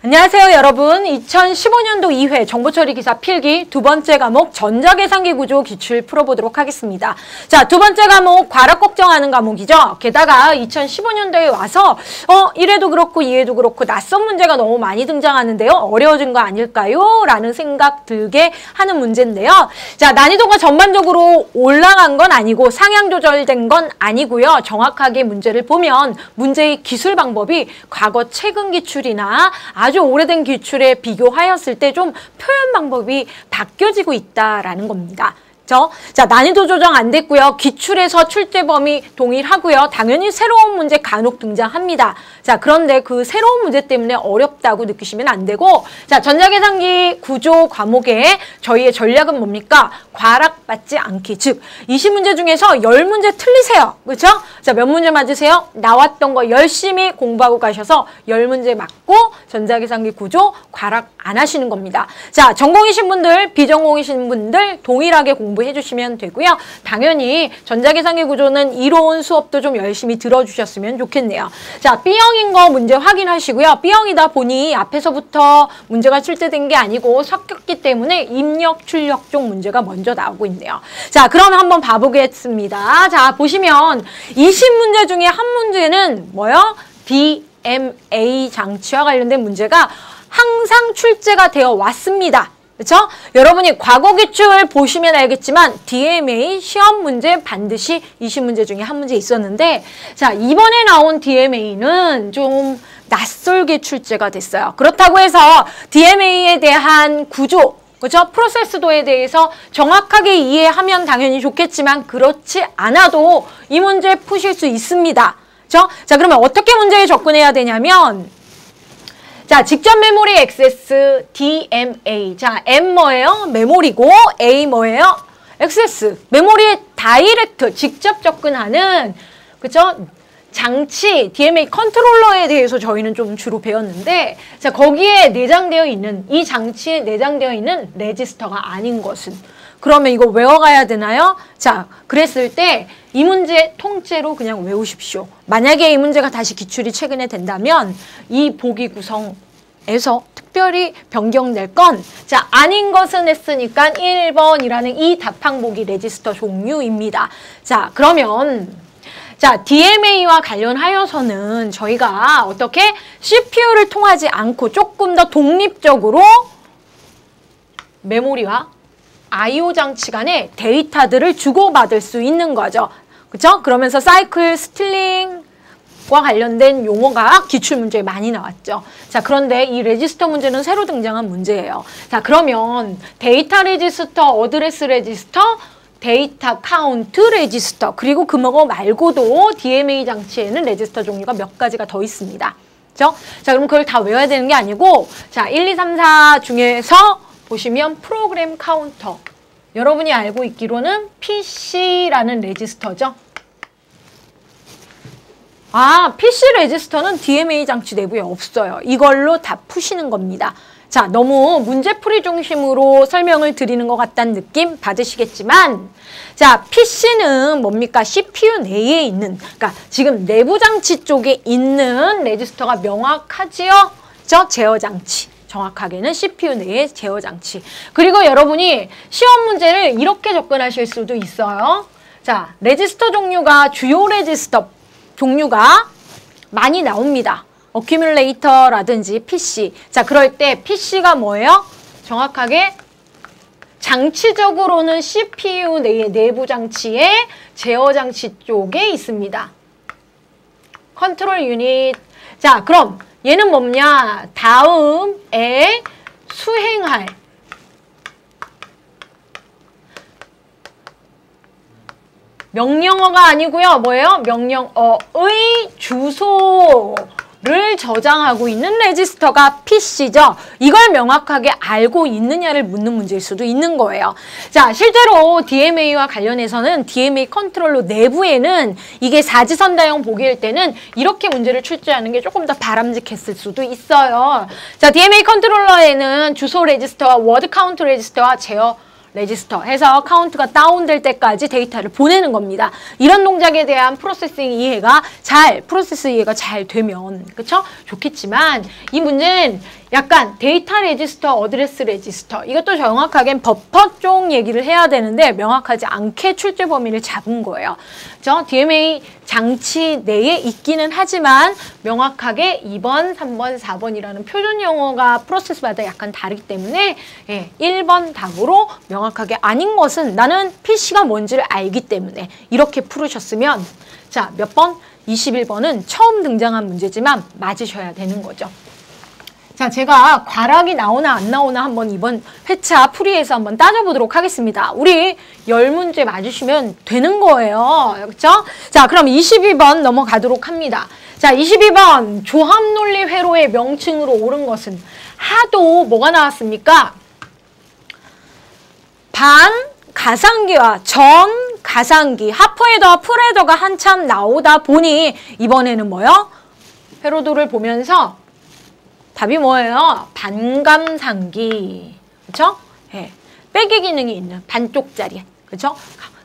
안녕하세요 여러분. 2015년도 2회 정보처리 기사 필기 두 번째 과목 전자계산기 구조 기출 풀어보도록 하겠습니다. 자, 두 번째 과목 과락 걱정하는 과목이죠. 게다가 2015년도에 와서 1회도 그렇고 2회도 그렇고 낯선 문제가 너무 많이 등장하는데요. 어려워진 거 아닐까요? 라는 생각 들게 하는 문제인데요. 자, 난이도가 전반적으로 올라간 건 아니고 상향 조절된 건 아니고요. 정확하게 문제를 보면 문제의 기술 방법이 과거 최근 기출이나 아주 오래된 기출에 비교하였을 때 좀 표현 방법이 바뀌어지고 있다라는 겁니다. 자, 난이도 조정 안 됐고요. 기출에서 출제 범위 동일하고요. 당연히 새로운 문제 간혹 등장합니다. 자, 그런데 그 새로운 문제 때문에 어렵다고 느끼시면 안 되고, 자, 전자계산기 구조 과목에 저희의 전략은 뭡니까? 과락받지 않기. 즉, 20문제 중에서 10문제 틀리세요. 그렇죠? 자, 몇 문제 맞으세요? 나왔던 거 열심히 공부하고 가셔서 10문제 맞고 전자계산기 구조 과락 안 하시는 겁니다. 자, 전공이신 분들, 비전공이신 분들 동일하게 공부해 주시면 되고요. 당연히 전자계산기 구조는 이론 수업도 좀 열심히 들어주셨으면 좋겠네요. 자, B형인 거 문제 확인하시고요. B형이다 보니 앞에서부터 문제가 출제된 게 아니고 섞였기 때문에 입력, 출력 쪽 문제가 먼저 나오고 있네요. 자, 그럼 한번 봐보겠습니다. 자, 보시면 20문제 중에 한 문제는 뭐요? DMA 장치와 관련된 문제가 항상 출제가 되어 왔습니다. 그렇죠? 여러분이 과거 기출 보시면 알겠지만 DMA 시험 문제 반드시 20문제 중에 한 문제 있었는데, 자, 이번에 나온 DMA는 좀 낯설게 출제가 됐어요. 그렇다고 해서 DMA에 대한 구조, 그렇죠? 프로세스도에 대해서 정확하게 이해하면 당연히 좋겠지만 그렇지 않아도 이 문제 푸실 수 있습니다. 그렇죠? 자, 그러면 어떻게 문제에 접근해야 되냐면, 자, 직접 메모리 액세스 DMA. 자, M 뭐예요? 메모리고 A 뭐예요? 액세스. 메모리에 다이렉트, 직접 접근하는, 그쵸? 장치, DMA 컨트롤러에 대해서 저희는 좀 주로 배웠는데, 자, 거기에 내장되어 있는, 이 장치에 내장되어 있는 레지스터가 아닌 것은. 그러면 이거 외워가야 되나요? 자, 그랬을 때 이 문제 통째로 그냥 외우십시오. 만약에 이 문제가 다시 기출이 최근에 된다면 이 보기 구성에서 특별히 변경될 건, 자, 아닌 것은 했으니까 1번이라는 이 답 항목이 레지스터 종류입니다. 자, 그러면 자, DMA와 관련하여서는 저희가 어떻게 CPU를 통하지 않고 조금 더 독립적으로 메모리와 I/O 장치 간의 데이터들을 주고받을 수 있는 거죠. 그쵸? 그러면서 사이클 스틸링과 관련된 용어가 기출문제에 많이 나왔죠. 자, 그런데 이 레지스터 문제는 새로 등장한 문제예요. 자, 그러면 데이터 레지스터, 어드레스 레지스터, 데이터 카운트 레지스터, 그리고 그거 말고도 DMA 장치에는 레지스터 종류가 몇 가지가 더 있습니다. 그죠? 자, 그럼 그걸 다 외워야 되는 게 아니고, 자, 1, 2, 3, 4 중에서 보시면 프로그램 카운터. 여러분이 알고 있기로는 PC라는 레지스터죠. 아, PC 레지스터는 DMA 장치 내부에 없어요. 이걸로 다 푸시는 겁니다. 자, 너무 문제풀이 중심으로 설명을 드리는 것 같다는 느낌 받으시겠지만, 자, PC는 뭡니까? CPU 내에 있는, 그러니까 지금 내부 장치 쪽에 있는 레지스터가 명확하지요? 제어 장치. 정확하게는 CPU 내의 제어 장치. 그리고 여러분이 시험 문제를 이렇게 접근하실 수도 있어요. 자, 레지스터 종류가, 주요 레지스터 종류가 많이 나옵니다. 어큐뮬레이터라든지 PC. 자, 그럴 때 PC가 뭐예요? 정확하게 장치적으로는 CPU 내의 내부 장치의 제어 장치 쪽에 있습니다. 컨트롤 유닛. 자, 그럼 얘는 뭐냐? 다음에 수행할 명령어가 아니고요. 뭐예요? 명령어의 주소를 저장하고 있는 레지스터가 PC죠. 이걸 명확하게 알고 있느냐를 묻는 문제일 수도 있는 거예요. 자, 실제로 DMA와 관련해서는 DMA 컨트롤러 내부에는 이게 사지선다형 보기일 때는 이렇게 문제를 출제하는 게 조금 더 바람직했을 수도 있어요. 자, DMA 컨트롤러에는 주소 레지스터와 워드 카운트 레지스터와 제어 레지스터 해서 카운트가 다운될 때까지 데이터를 보내는 겁니다. 이런 동작에 대한 프로세스 이해가 잘 되면, 그쵸? 좋겠지만, 이 문제는 약간 데이터 레지스터, 어드레스 레지스터 이것도 정확하게 버퍼 쪽 얘기를 해야 되는데 명확하지 않게 출제 범위를 잡은 거예요. 그렇죠? DMA 장치 내에 있기는 하지만 명확하게 2번, 3번, 4번이라는 표준 용어가 프로세스마다 약간 다르기 때문에 1번 답으로 명확하게 아닌 것은 나는 PC가 뭔지를 알기 때문에 이렇게 풀으셨으면 자, 몇 번? 21번은 처음 등장한 문제지만 맞으셔야 되는 거죠. 자, 제가 과락이 나오나 안 나오나 한번 이번 회차 풀이에서 한번 따져보도록 하겠습니다. 우리 10문제 맞으시면 되는 거예요. 그렇죠? 자, 그럼 22번 넘어가도록 합니다. 자, 22번 조합논리 회로의 명칭으로 옳은 것은 하도 뭐가 나왔습니까? 반 가상기와 전 가상기, 하프헤더와 풀헤더가 한참 나오다 보니 이번에는 뭐요? 회로도를 보면서 답이 뭐예요? 반감상기. 그쵸? 예. 빼기 기능이 있는 반쪽짜리. 그쵸?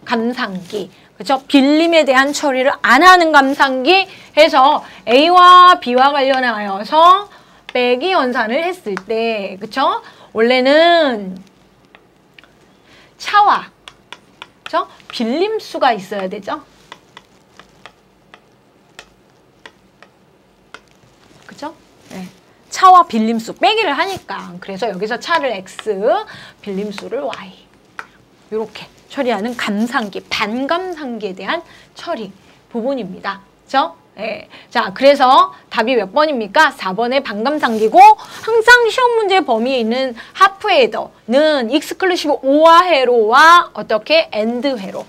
감상기. 그쵸? 빌림에 대한 처리를 안 하는 감상기 해서 A와 B와 관련하여서 빼기 연산을 했을 때, 그쵸? 원래는 차와, 그쵸? 빌림수가 있어야 되죠? 그쵸? 네. 차와 빌림수 빼기를 하니까 그래서 여기서 차를 X, 빌림수를 Y 이렇게 처리하는 감상기, 반감상기에 대한 처리 부분입니다. 그렇죠? 네. 자, 그래서 답이 몇 번입니까? 4번의 반감상기고 항상 시험 문제 범위에 있는 하프헤더는 익스클루시브 오화 회로와 어떻게 엔드 회로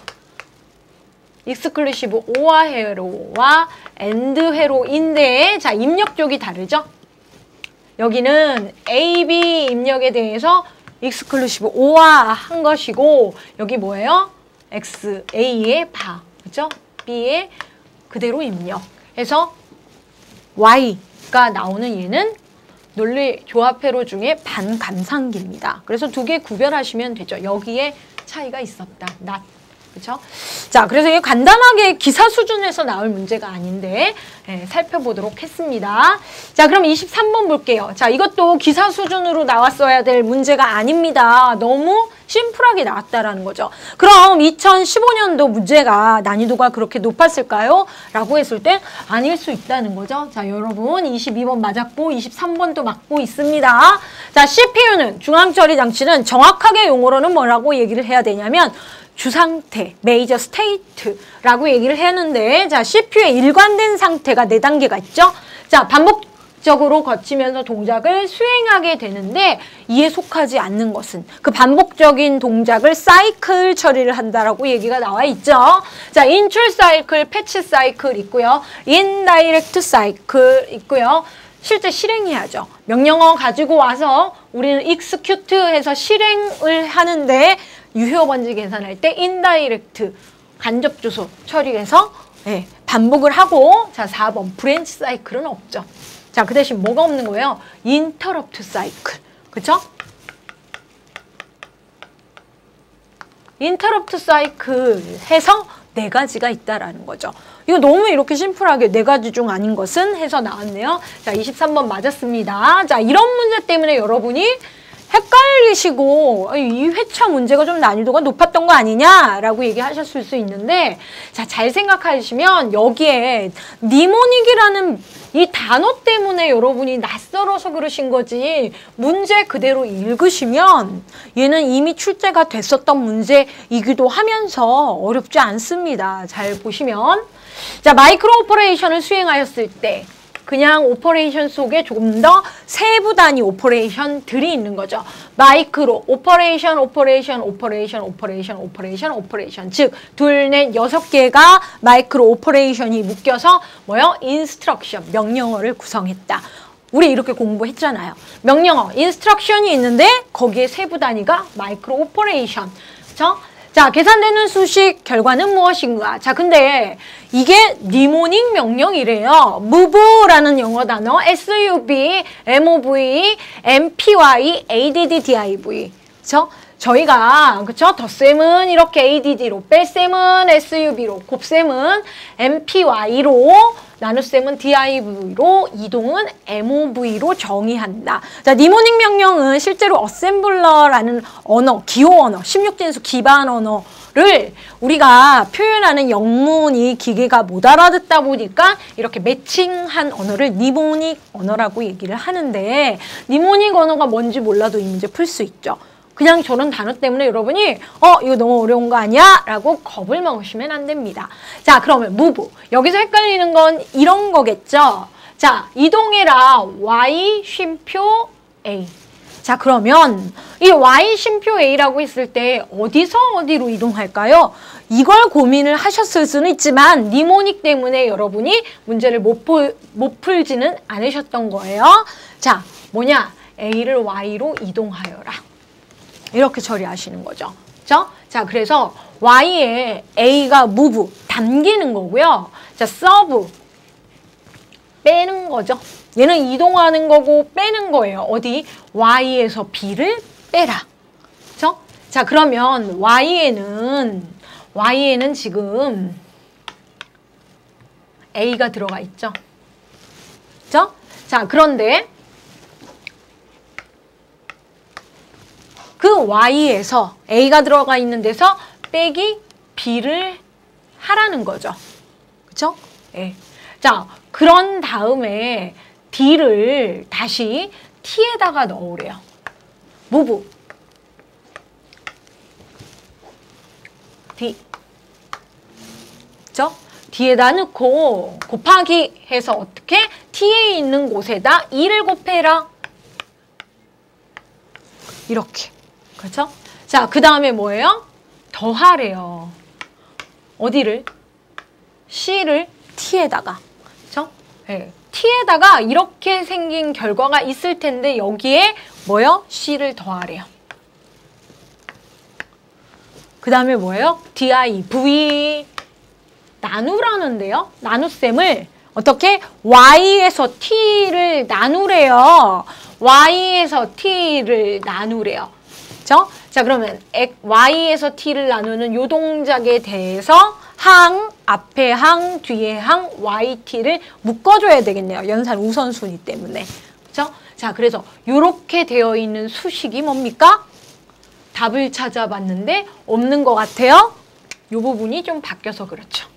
익스클루시브 오화 회로와 엔드 회로인데 자, 입력 쪽이 다르죠? 여기는 A, B 입력에 대해서 익스클루시브 오화 한 것이고 여기 뭐예요? X, A의 바, 그죠? B의 그대로 입력. 해서 Y가 나오는 얘는 논리 조합회로 중에 반감상기입니다. 그래서 두 개 구별하시면 되죠. 여기에 차이가 있었다. not. 그렇죠? 자, 그래서 이게 간단하게 기사 수준에서 나올 문제가 아닌데 살펴보도록 했습니다. 자, 그럼 23번 볼게요. 자, 이것도 기사 수준으로 나왔어야 될 문제가 아닙니다. 너무 심플하게 나왔다라는 거죠. 그럼 2015년도 문제가 난이도가 그렇게 높았을까요? 라고 했을 때 아닐 수 있다는 거죠. 자, 여러분 22번 맞았고 23번도 맞고 있습니다. 자, CPU는 중앙처리 장치는 정확하게 용어로는 뭐라고 얘기를 해야 되냐면 주상태, 메이저 스테이트라고 얘기를 했는데 자, CPU의 일관된 상태가 4단계가 있죠. 자, 반복적으로 거치면서 동작을 수행하게 되는데 이에 속하지 않는 것은 그 반복적인 동작을 사이클 처리를 한다라고 얘기가 나와 있죠. 자, 인출 사이클, 패치 사이클 있고요. 인다이렉트 사이클 있고요. 실제 실행해야죠. 명령어 가지고 와서 우리는 execute 해서 실행을 하는데 유효 번지 계산할 때 인다이렉트 간접 주소 처리해서 반복을 하고 자, 4번 브랜치 사이클은 없죠. 자, 그 대신 뭐가 없는 거예요? 인터럽트 사이클. 그쵸? 인터럽트 사이클 해서 4가지가 있다라는 거죠. 이거 너무 이렇게 심플하게 4가지 중 아닌 것은 해서 나왔네요. 자, 23번 맞았습니다. 자, 이런 문제 때문에 여러분이 헷갈리시고 이 회차 문제가 좀 난이도가 높았던 거 아니냐라고 얘기하셨을 수 있는데 자, 잘 생각하시면 여기에 니모닉이라는 이 단어 때문에 여러분이 낯설어서 그러신 거지 문제 그대로 읽으시면 얘는 이미 출제가 됐었던 문제이기도 하면서 어렵지 않습니다. 잘 보시면 자, 마이크로 오퍼레이션을 수행하였을 때 그냥 오퍼레이션 속에 조금 더 세부 단위 오퍼레이션들이 있는 거죠. 마이크로 오퍼레이션, 오퍼레이션, 오퍼레이션, 오퍼레이션, 오퍼레이션, 오퍼레이션. 즉, 둘, 넷, 6개가 마이크로 오퍼레이션이 묶여서 뭐요? 인스트럭션, 명령어를 구성했다. 우리 이렇게 공부했잖아요. 명령어, 인스트럭션이 있는데 거기에 세부 단위가 마이크로 오퍼레이션. 그렇죠? 자, 계산되는 수식 결과는 무엇인가? 자, 근데 이게 니모닉 명령이래요. move라는 영어 단어 SUV, MOV, MPY, ADD, DIV. 그쵸? 저희가 그쵸? 덧셈은 이렇게 ADD로, 뺄셈은 SUV로, 곱셈은 MPY로, 나눗셈은 DIV로, 이동은 MOV로 정의한다. 자, 니모닉 명령은 실제로 어셈블러라는 언어, 기호 언어, 16진수 기반 언어를 우리가 표현하는 영문이 기계가 못 알아듣다 보니까 이렇게 매칭한 언어를 니모닉 언어라고 얘기를 하는데, 니모닉 언어가 뭔지 몰라도 이 문제 풀 수 있죠. 그냥 저런 단어 때문에 여러분이 이거 너무 어려운 거 아니야? 라고 겁을 먹으시면 안 됩니다. 자, 그러면 move. 여기서 헷갈리는 건 이런 거겠죠? 자, 이동해라. Y 쉼표 A. 자, 그러면 이 Y 쉼표 A라고 했을 때 어디서 어디로 이동할까요? 이걸 고민을 하셨을 수는 있지만 니모닉 때문에 여러분이 문제를 못 풀지는 않으셨던 거예요. 자, 뭐냐? A를 Y로 이동하여라. 이렇게 처리하시는 거죠. 그죠? 자, 그래서 Y에 A가 move, 당기는 거고요. 자, serve, 빼는 거죠. 얘는 이동하는 거고 빼는 거예요. 어디? Y에서 B를 빼라. 그죠? 자, 그러면 Y에는 지금 A가 들어가 있죠. 그죠? 자, 그런데 그 Y에서 A가 들어가 있는 데서 빼기 B를 하라는 거죠. 그쵸? 예. 자, 그런 다음에 D를 다시 T에다가 넣으래요. move. D. 그쵸? D에다 넣고 곱하기 해서 어떻게? T에 있는 곳에다 2를 곱해라. 이렇게. 그렇죠? 자, 그 다음에 뭐예요? 더하래요. 어디를? C를 T에다가. 그렇죠? 네. T에다가 이렇게 생긴 결과가 있을 텐데 여기에 뭐예요? C를 더하래요. 그 다음에 뭐예요? DIV. 나누라는데요. 나눗셈을 어떻게? Y에서 T를 나누래요. Y에서 T를 나누래요. 그쵸? 자, 그러면 Y에서 T를 나누는 요 동작에 대해서 항, 앞에 항, 뒤에 항, YT를 묶어줘야 되겠네요. 연산 우선순위 때문에. 그쵸? 자, 그래서 요렇게 되어 있는 수식이 뭡니까? 답을 찾아봤는데 없는 것 같아요. 요 부분이 좀 바뀌어서 그렇죠.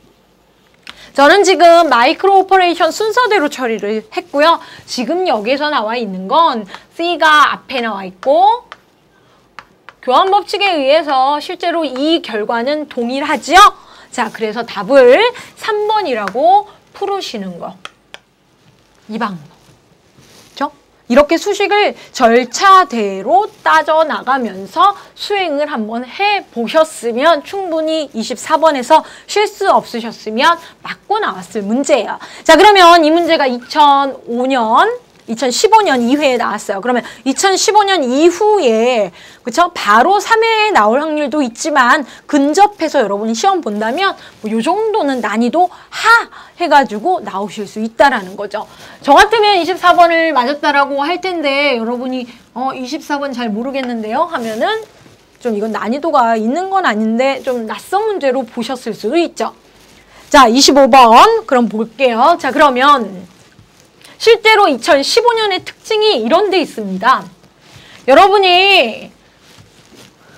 저는 지금 마이크로 오퍼레이션 순서대로 처리를 했고요. 지금 여기서 나와 있는 건 C가 앞에 나와 있고 교환 법칙에 의해서 실제로 이 결과는 동일하죠? 자, 그래서 답을 3번이라고 풀으시는 거. 이 방법. 그렇죠? 이렇게 수식을 절차대로 따져나가면서 수행을 한번 해보셨으면 충분히 24번에서 실수 없으셨으면 맞고 나왔을 문제예요. 자, 그러면 이 문제가 2015년 2회에 나왔어요. 그러면 2015년 이후에 그쵸? 바로 3회에 나올 확률도 있지만 근접해서 여러분이 시험 본다면 뭐 요 정도는 난이도 하 해가지고 나오실 수 있다라는 거죠. 저 같으면 24번을 맞았다라고 할 텐데 여러분이 24번 잘 모르겠는데요 하면은 좀 이건 난이도가 있는 건 아닌데 좀 낯선 문제로 보셨을 수도 있죠. 자, 25번 그럼 볼게요. 자, 그러면 실제로 2015년의 특징이 이런 데 있습니다. 여러분이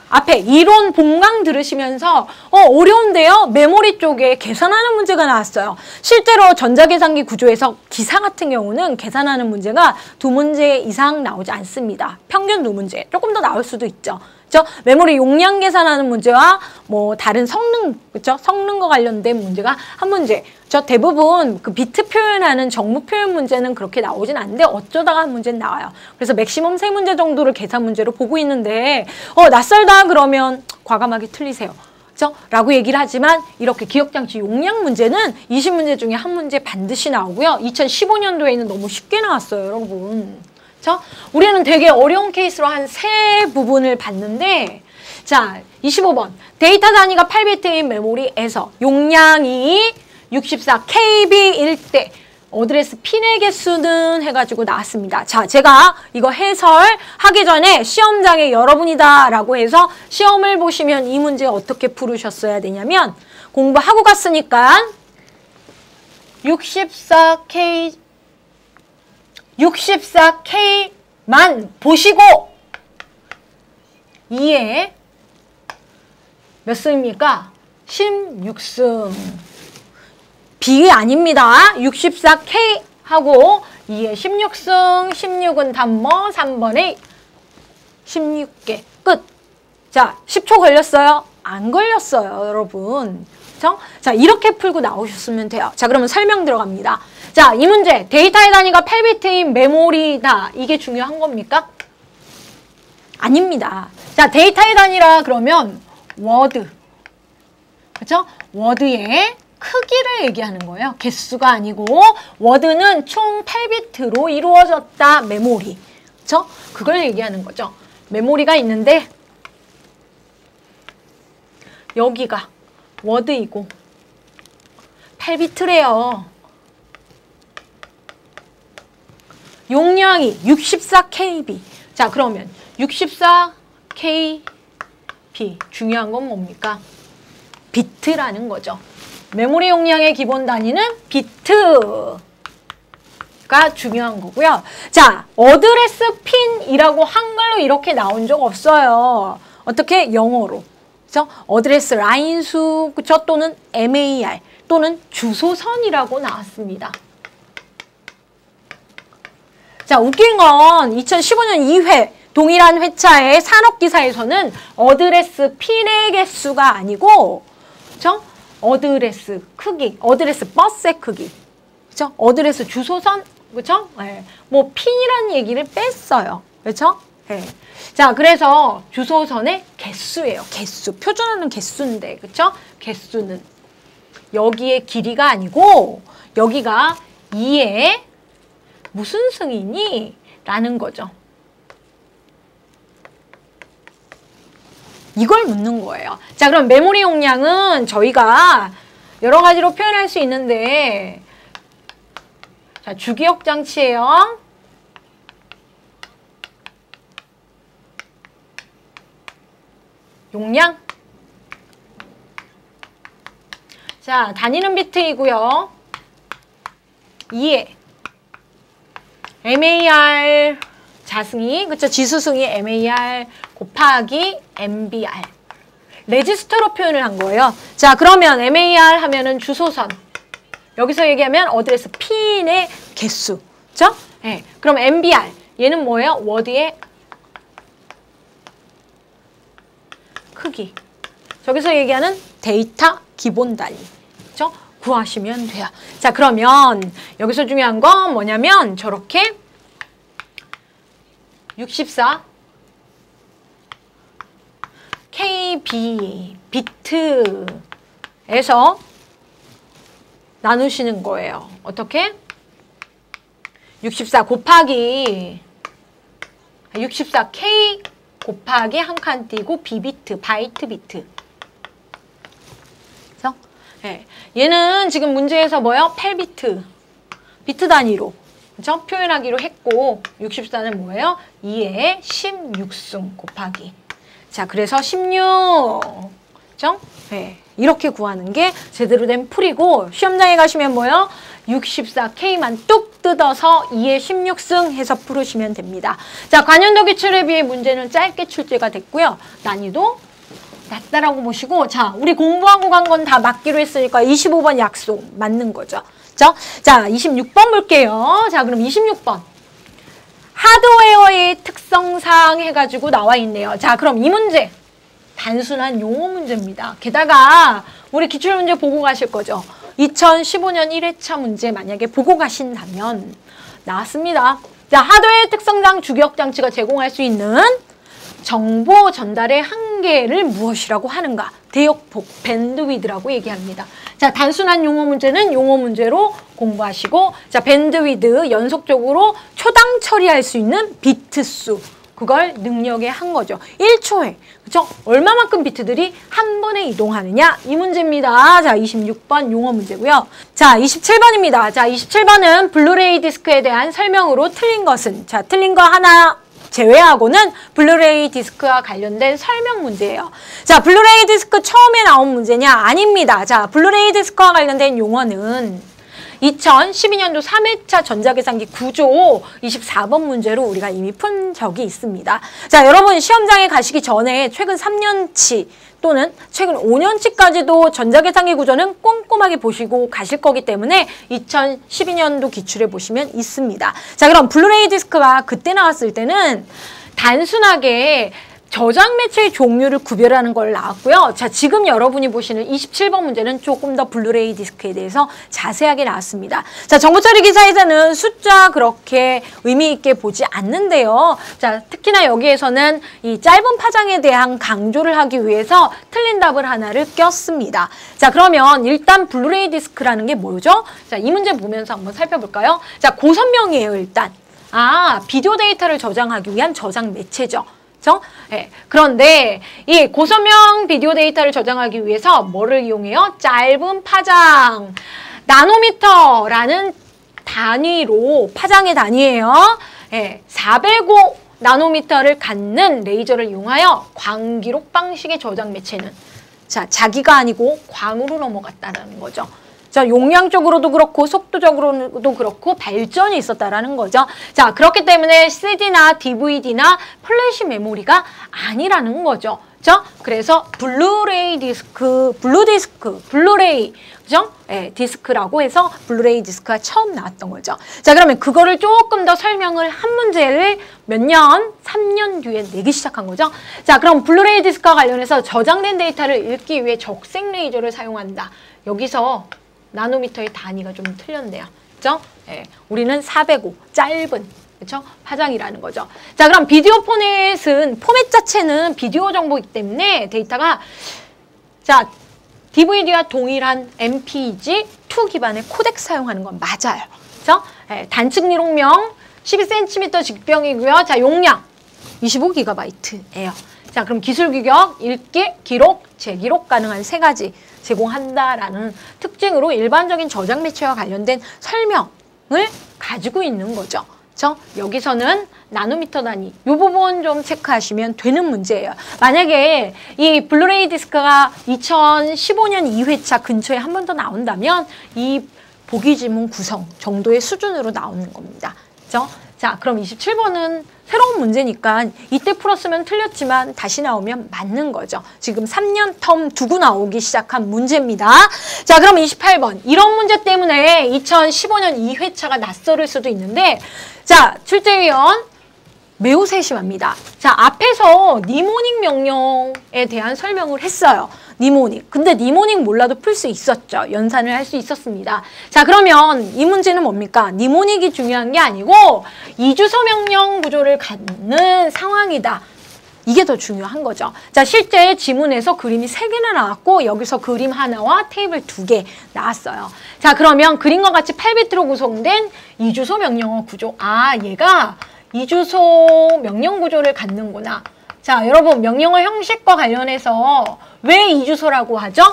앞에 이론 본강 들으시면서 어려운데요? 메모리 쪽에 계산하는 문제가 나왔어요. 실제로 전자계산기 구조에서 기사 같은 경우는 계산하는 문제가 2문제 이상 나오지 않습니다. 평균 2문제. 조금 더 나올 수도 있죠. 그렇죠? 메모리 용량 계산하는 문제와 뭐 다른 성능, 그렇죠? 성능과 관련된 문제가 한 문제. 저 대부분 그 비트 표현하는 정무 표현 문제는 그렇게 나오진 않는데 어쩌다가 한 문제는 나와요. 그래서 맥시멈 3문제 정도를 계산 문제로 보고 있는데 낯설다 그러면 과감하게 틀리세요. 그렇죠? 라고 얘기를 하지만 이렇게 기억장치 용량 문제는 20문제 중에 한 문제 반드시 나오고요. 2015년도에는 너무 쉽게 나왔어요, 여러분. 그렇죠? 우리는 되게 어려운 케이스로 한 3부분을 봤는데 자, 25번. 데이터 단위가 8비트인 메모리에서 용량이 64KB일 때 어드레스 핀의 개수는 해가지고 나왔습니다. 자, 제가 이거 해설하기 전에 시험장에 여러분이다 라고 해서 시험을 보시면 이 문제 어떻게 풀으셨어야 되냐면 공부하고 갔으니까 64K만 보시고 2에 몇 승입니까? 16승. B 아닙니다. 64K 하고 2에 16승, 16은 단모, 3번에 16개. 끝. 자, 10초 걸렸어요? 안 걸렸어요, 여러분. 그렇죠? 자, 이렇게 풀고 나오셨으면 돼요. 자, 그러면 설명 들어갑니다. 자, 이 문제. 데이터의 단위가 8비트인 메모리다. 이게 중요한 겁니까? 아닙니다. 자, 데이터의 단위라 그러면 워드. 그렇죠? 워드의 크기를 얘기하는 거예요. 개수가 아니고 워드는 총 8비트로 이루어졌다. 메모리. 그렇죠? 그걸 얘기하는 거죠. 메모리가 있는데 여기가 워드이고 8비트래요. 용량이 64KB. 자, 그러면 64KB 중요한 건 뭡니까? 비트라는 거죠. 메모리 용량의 기본 단위는 비트가 중요한 거고요. 자, 어드레스 핀이라고 한글로 이렇게 나온 적 없어요. 어떻게? 영어로. 그죠? 어드레스 라인 수, 그쵸? 또는 MAR 또는 주소선이라고 나왔습니다. 자, 웃긴 건 2015년 2회 동일한 회차의 산업기사에서는 어드레스 핀의 개수가 아니고, 그쵸? 어드레스 크기, 어드레스 버스의 크기, 그쵸? 어드레스 주소선, 그쵸? 네. 뭐 핀이라는 얘기를 뺐어요, 그쵸? 네. 자, 그래서 주소선의 개수예요. 개수, 표준어는 개수인데, 그쵸? 개수는 여기에 길이가 아니고 여기가 2에 무슨 승이니? 라는 거죠. 이걸 묻는 거예요. 자, 그럼 메모리 용량은 저희가 여러 가지로 표현할 수 있는데, 자, 주기억 장치예요. 용량. 자, 단위는 비트이고요. 2에 MAR 자승이, 그쵸? 지수승이 MAR 곱하기 MBR. 레지스터로 표현을 한 거예요. 자, 그러면 MAR 하면은 주소선. 여기서 얘기하면 어드레스 핀의 개수. 그쵸? 네. 그럼 MBR. 얘는 뭐예요? 워드의 크기. 저기서 얘기하는 데이터 기본 단위. 그쵸? 구하시면 돼요. 자, 그러면 여기서 중요한 건 뭐냐면 저렇게 64 KB 비트에서 나누시는 거예요. 어떻게? 64 곱하기 64K 곱하기 한 칸 띄고 B비트, 바이트 비트. 그래서 네. 얘는 지금 문제에서 뭐예요? 8비트. 비트 단위로. 그쵸? 표현하기로 했고 64는 뭐예요? 2에 16승 곱하기. 자, 그래서 16. 그죠? 네. 이렇게 구하는 게 제대로 된 풀이고 시험장에 가시면 뭐예요? 64K만 뚝 뜯어서 2에 16승 해서 풀으시면 됩니다. 자, 관연도 기출에 비해 문제는 짧게 출제가 됐고요. 난이도 낮다라고 보시고, 자, 우리 공부하고 간 건 다 맞기로 했으니까 25번 약속 맞는 거죠. 그죠? 자, 26번 볼게요. 자, 그럼 26번. 하드웨어의 특성상 해가지고 나와 있네요. 자, 그럼 이 문제. 단순한 용어 문제입니다. 게다가 우리 기출문제 보고 가실 거죠. 2015년 1회차 문제 만약에 보고 가신다면 나왔습니다. 자, 하드웨어의 특성상 주기억 장치가 제공할 수 있는 정보 전달의 한계를 무엇이라고 하는가? 대역폭, 밴드위드라고 얘기합니다. 자, 단순한 용어 문제는 용어 문제로 공부하시고, 자, 밴드위드 연속적으로 초당 처리할 수 있는 비트 수. 그걸 능력에 한 거죠. 1초에. 그쵸? 얼마만큼 비트들이 한 번에 이동하느냐? 이 문제입니다. 자, 26번 용어 문제고요. 자, 27번입니다. 자, 27번은 블루레이 디스크에 대한 설명으로 틀린 것은? 자, 틀린 거 하나 제외하고는 블루레이 디스크와 관련된 설명 문제예요. 자, 블루레이 디스크 처음에 나온 문제냐? 아닙니다. 자, 블루레이 디스크와 관련된 용어는 2012년도 3회차 전자계산기 구조 24번 문제로 우리가 이미 푼 적이 있습니다. 자, 여러분 시험장에 가시기 전에 최근 3년치 또는 최근 5년치까지도 전자계산기 구조는 꼼꼼하게 보시고 가실 거기 때문에 2012년도 기출에 보시면 있습니다. 자, 그럼 블루레이 디스크가 그때 나왔을 때는 단순하게 저장 매체의 종류를 구별하는 걸 나왔고요. 자, 지금 여러분이 보시는 27번 문제는 조금 더 블루레이 디스크에 대해서 자세하게 나왔습니다. 자, 정보처리 기사에서는 숫자 그렇게 의미 있게 보지 않는데요. 자, 특히나 여기에서는 이 짧은 파장에 대한 강조를 하기 위해서 틀린 답을 하나를 꼈습니다. 자, 그러면 일단 블루레이 디스크라는 게 뭐죠? 자, 이 문제 보면서 한번 살펴볼까요? 자, 고선명이에요, 일단. 아, 비디오 데이터를 저장하기 위한 저장 매체죠. 그렇죠? 네. 그런데 이 고선명 비디오 데이터를 저장하기 위해서 뭐를 이용해요? 짧은 파장, 나노미터라는 단위로, 파장의 단위예요. 네. 405 나노미터를 갖는 레이저를 이용하여 광기록 방식의 저장 매체는 자, 자기가 아니고 광으로 넘어갔다는 거죠. 자, 용량적으로도 그렇고 속도적으로도 그렇고 발전이 있었다라는 거죠. 자, 그렇기 때문에 CD나 DVD나 플래시 메모리가 아니라는 거죠. 그죠? 그래서 블루레이 디스크, 블루레이, 그죠? 네, 디스크라고 해서 블루레이 디스크가 처음 나왔던 거죠. 자, 그러면 그거를 조금 더 설명을 한 문제를 몇 년? 3년 뒤에 내기 시작한 거죠. 자, 그럼 블루레이 디스크와 관련해서 저장된 데이터를 읽기 위해 적색 레이저를 사용한다. 여기서 나노미터의 단위가 좀 틀렸네요. 그죠? 예, 우리는 405, 짧은, 그쵸? 파장이라는 거죠. 자, 그럼 비디오 포맷은, 포맷 자체는 비디오 정보이기 때문에 데이터가, 자, DVD와 동일한 MPEG-2 기반의 코덱 사용하는 건 맞아요. 그쵸? 예, 단층 기록명 12cm 직병이고요. 자, 용량 25GB예요. 자, 그럼 기술 규격, 읽기, 기록, 재기록 가능한 3가지 제공한다라는 특징으로 일반적인 저장 매체와 관련된 설명을 가지고 있는 거죠. 그렇죠? 여기서는 나노미터 단위 이 부분 좀 체크하시면 되는 문제예요. 만약에 이 블루레이 디스크가 2015년 2회차 근처에 한 번 더 나온다면 이 보기 지문 구성 정도의 수준으로 나오는 겁니다. 그렇죠? 자, 그럼 27번은 새로운 문제니까 이때 풀었으면 틀렸지만 다시 나오면 맞는 거죠. 지금 3년 텀 두고 나오기 시작한 문제입니다. 자, 그럼 28번. 이런 문제 때문에 2015년 2회차가 낯설을 수도 있는데 자, 출제위원 매우 세심합니다. 자, 앞에서 니모닉 명령에 대한 설명을 했어요. 니모닉. 근데 니모닉 몰라도 풀 수 있었죠. 연산을 할 수 있었습니다. 자, 그러면 이 문제는 뭡니까? 니모닉이 중요한 게 아니고 이주소 명령 구조를 갖는 상황이다. 이게 더 중요한 거죠. 자, 실제 지문에서 그림이 3개나 나왔고 여기서 그림 하나와 테이블 2개 나왔어요. 자, 그러면 그림과 같이 8비트로 구성된 이주소 명령어 구조. 아, 얘가 이주소 명령 구조를 갖는구나. 자, 여러분 명령어 형식과 관련해서 왜 이주소라고 하죠?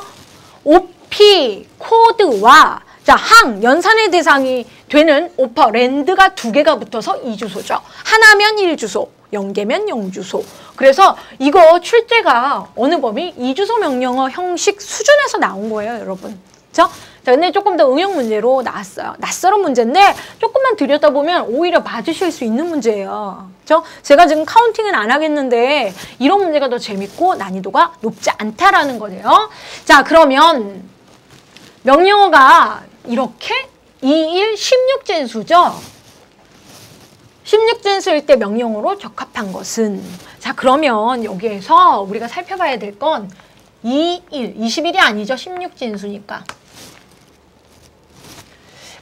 OP 코드와 자, 항, 연산의 대상이 되는 오퍼랜드가 2개가 붙어서 이주소죠. 하나면 1주소, 0개면 0주소. 그래서 이거 출제가 어느 범위? 이주소 명령어 형식 수준에서 나온 거예요, 여러분. 그렇죠? 자, 근데 조금 더 응용 문제로 나왔어요. 낯설은 문제인데 조금만 들여다보면 오히려 맞으실 수 있는 문제예요. 그렇죠? 제가 지금 카운팅은 안 하겠는데 이런 문제가 더 재밌고 난이도가 높지 않다라는 거네요. 자, 그러면 명령어가 이렇게 21, 16진수죠? 16진수일 때 명령어로 적합한 것은 자, 그러면 여기에서 우리가 살펴봐야 될 건 21, 21이 아니죠. 16진수니까.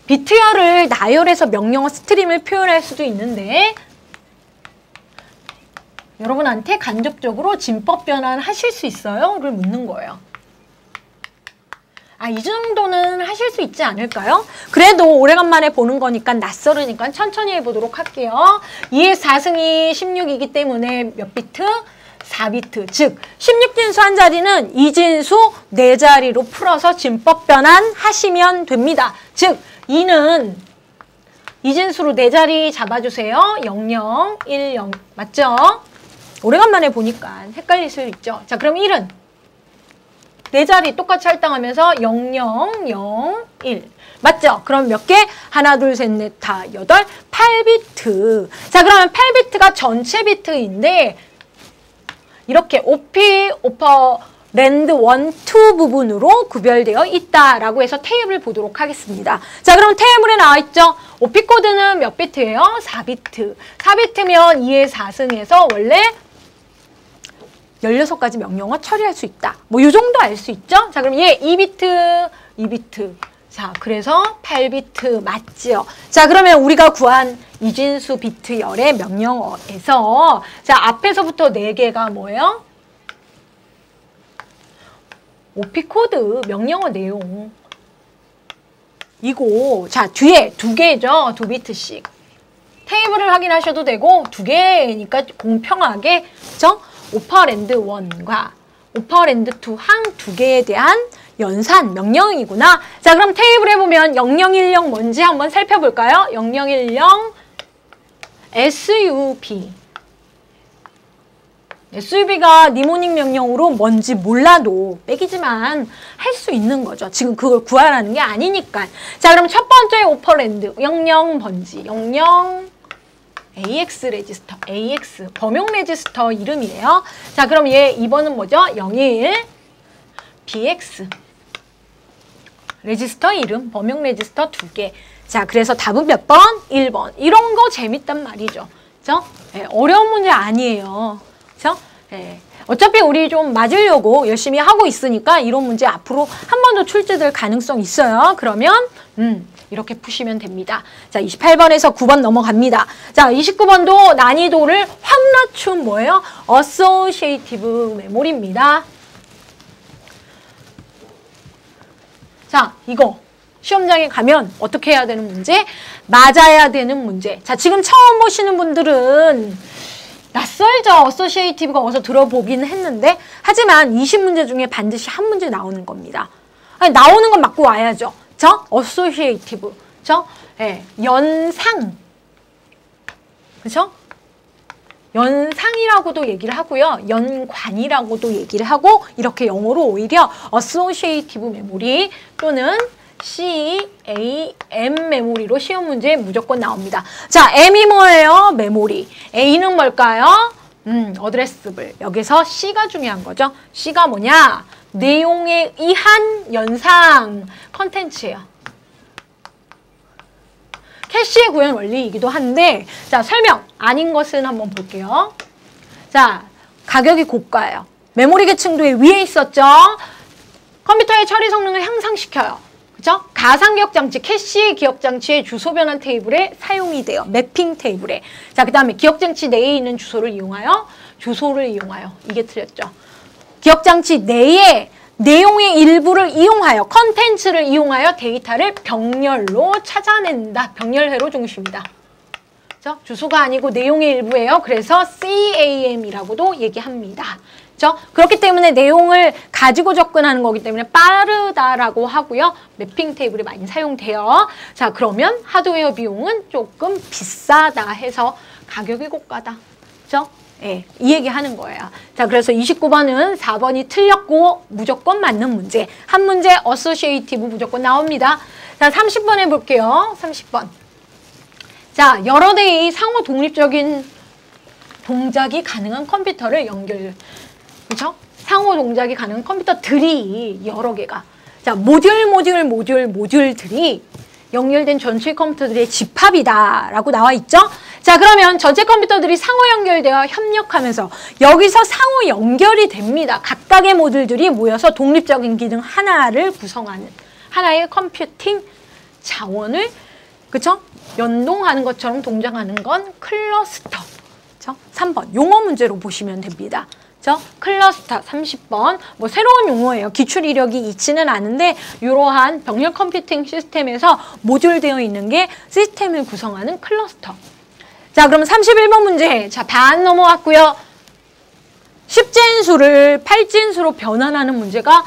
비트열을 나열해서 명령어 스트림을 표현할 수도 있는데 여러분한테 간접적으로 진법 변환 하실 수 있어요? 를 묻는 거예요. 이 정도는 하실 수 있지 않을까요? 그래도 오래간만에 보는 거니까 낯설으니까 천천히 해보도록 할게요. 2의 4승이 16이기 때문에 몇 비트? 4비트. 즉 16진수 한 자리는 이진수 4자리로 풀어서 진법 변환하시면 됩니다. 즉 2는 이진수로 4자리 잡아주세요. 00, 10 맞죠? 오래간만에 보니까 헷갈릴 수 있죠. 자, 그럼 1은 4자리 똑같이 할당하면서 00, 0, 1 맞죠? 그럼 몇 개? 하나, 둘, 셋, 넷, 다, 8, 8비트. 자, 그러면 8비트가 전체 비트인데 이렇게 OP, 오퍼랜드 1, 2 부분으로 구별되어 있다라고 해서 테이블을 보도록 하겠습니다. 자, 그럼 테이블에 나와 있죠? OP 코드는 몇 비트예요? 4비트. 4비트면 2의 4승에서 원래 16가지 명령어 처리할 수 있다. 뭐 이 정도 알 수 있죠? 자, 그럼 얘 2비트, 2비트. 자, 그래서 8비트 맞죠? 자, 그러면 우리가 구한 이진수 비트 열의 명령어에서 자, 앞에서부터 4개가 뭐예요? OP 코드 명령어 내용. 이거 자, 뒤에 2개죠? 2비트씩. 테이블을 확인하셔도 되고 2개니까 공평하게 그죠? 오퍼랜드 1과 오퍼랜드 2 항 2개에 대한 연산 명령이구나. 자, 그럼 테이블에 보면 0010 뭔지 한번 살펴볼까요? 0010 SUB. SUB가 니모닉 명령으로 뭔지 몰라도 빼기지만 할 수 있는 거죠. 지금 그걸 구하라는 게 아니니까. 자, 그럼 첫 번째 오퍼랜드 00 번지 00 AX 레지스터, AX 범용 레지스터 이름이에요. 자, 그럼 얘 2번은 뭐죠? 01 BX 레지스터 이름, 범용 레지스터 2개. 자, 그래서 답은 몇 번? 1번. 이런 거 재밌단 말이죠. 그죠? 네, 어려운 문제 아니에요. 그죠? 네. 어차피 우리 좀 맞으려고 열심히 하고 있으니까 이런 문제 앞으로 한 번 더 출제될 가능성 있어요. 그러면 이렇게 푸시면 됩니다. 자, 28번에서 9번 넘어갑니다. 자, 29번도 난이도를 확 낮춘 뭐예요? 어소시에이티브 메모리입니다. 자, 이거 시험장에 가면 어떻게 해야 되는 문제? 맞아야 되는 문제. 자, 지금 처음 보시는 분들은 낯설죠? 어소시에이티브가 어서 들어보긴 했는데 하지만 20문제 중에 반드시 한 문제 나오는 겁니다. 아니, 나오는 건 맞고 와야죠. 저 어소시에이티브, 저 연상, 그렇죠? 연상이라고도 얘기를 하고요, 연관이라고도 얘기를 하고 이렇게 영어로 오히려 어소시에이티브 메모리 또는 CAM 메모리로 시험 문제 무조건 나옵니다. 자, M이 뭐예요? 메모리. A는 뭘까요? 어드레스블. 여기서 C가 중요한 거죠. C가 뭐냐? 내용에 의한 연상 컨텐츠예요. 캐시의 구현 원리이기도 한데 자, 설명 아닌 것은 한번 볼게요. 자, 가격이 고가예요. 메모리 계층도에 위에 있었죠. 컴퓨터의 처리 성능을 향상시켜요. 그죠? 가상기억 장치, 캐시 기억 장치의 주소 변환 테이블에 사용이 돼요. 매핑 테이블에. 자, 그 다음에 기억 장치 내에 있는 주소를 이용하여 이게 틀렸죠. 기억 장치 내에 내용의 일부를 이용하여 컨텐츠를 이용하여 데이터를 병렬로 찾아낸다. 병렬회로 중심이다. 그죠? 주소가 아니고 내용의 일부예요. 그래서 CAM이라고도 얘기합니다. 그죠? 그렇기 때문에 내용을 가지고 접근하는 거기 때문에 빠르다라고 하고요. 매핑 테이블이 많이 사용돼요. 자, 그러면 하드웨어 비용은 조금 비싸다 해서 가격이 고가다. 그죠? 예, 이 얘기 하는 거예요. 자, 그래서 29번은 4번이 틀렸고 무조건 맞는 문제. 한 문제 어소시에이티브 무조건 나옵니다. 자, 30번 해볼게요. 30번. 자, 여러 대의 상호 독립적인 동작이 가능한 컴퓨터를 그렇죠? 상호 동작이 가능한 컴퓨터들이 여러 개가. 자, 모듈들이 연결된 전체 컴퓨터들의 집합이다라고 나와 있죠? 자, 그러면 전체 컴퓨터들이 상호 연결되어 협력하면서 여기서 상호 연결이 됩니다. 각각의 모듈들이 모여서 독립적인 기능 하나를 구성하는 하나의 컴퓨팅 자원을 그쵸? 연동하는 것처럼 동작하는 건 클러스터. 그쵸? 3번 용어 문제로 보시면 됩니다. 클러스터 30번. 뭐 새로운 용어예요. 기출 이력이 있지는 않은데 이러한 병렬 컴퓨팅 시스템에서 모듈되어 있는 게 시스템을 구성하는 클러스터. 자, 그럼 31번 문제. 자, 반 넘어왔고요. 10진수를 8진수로 변환하는 문제가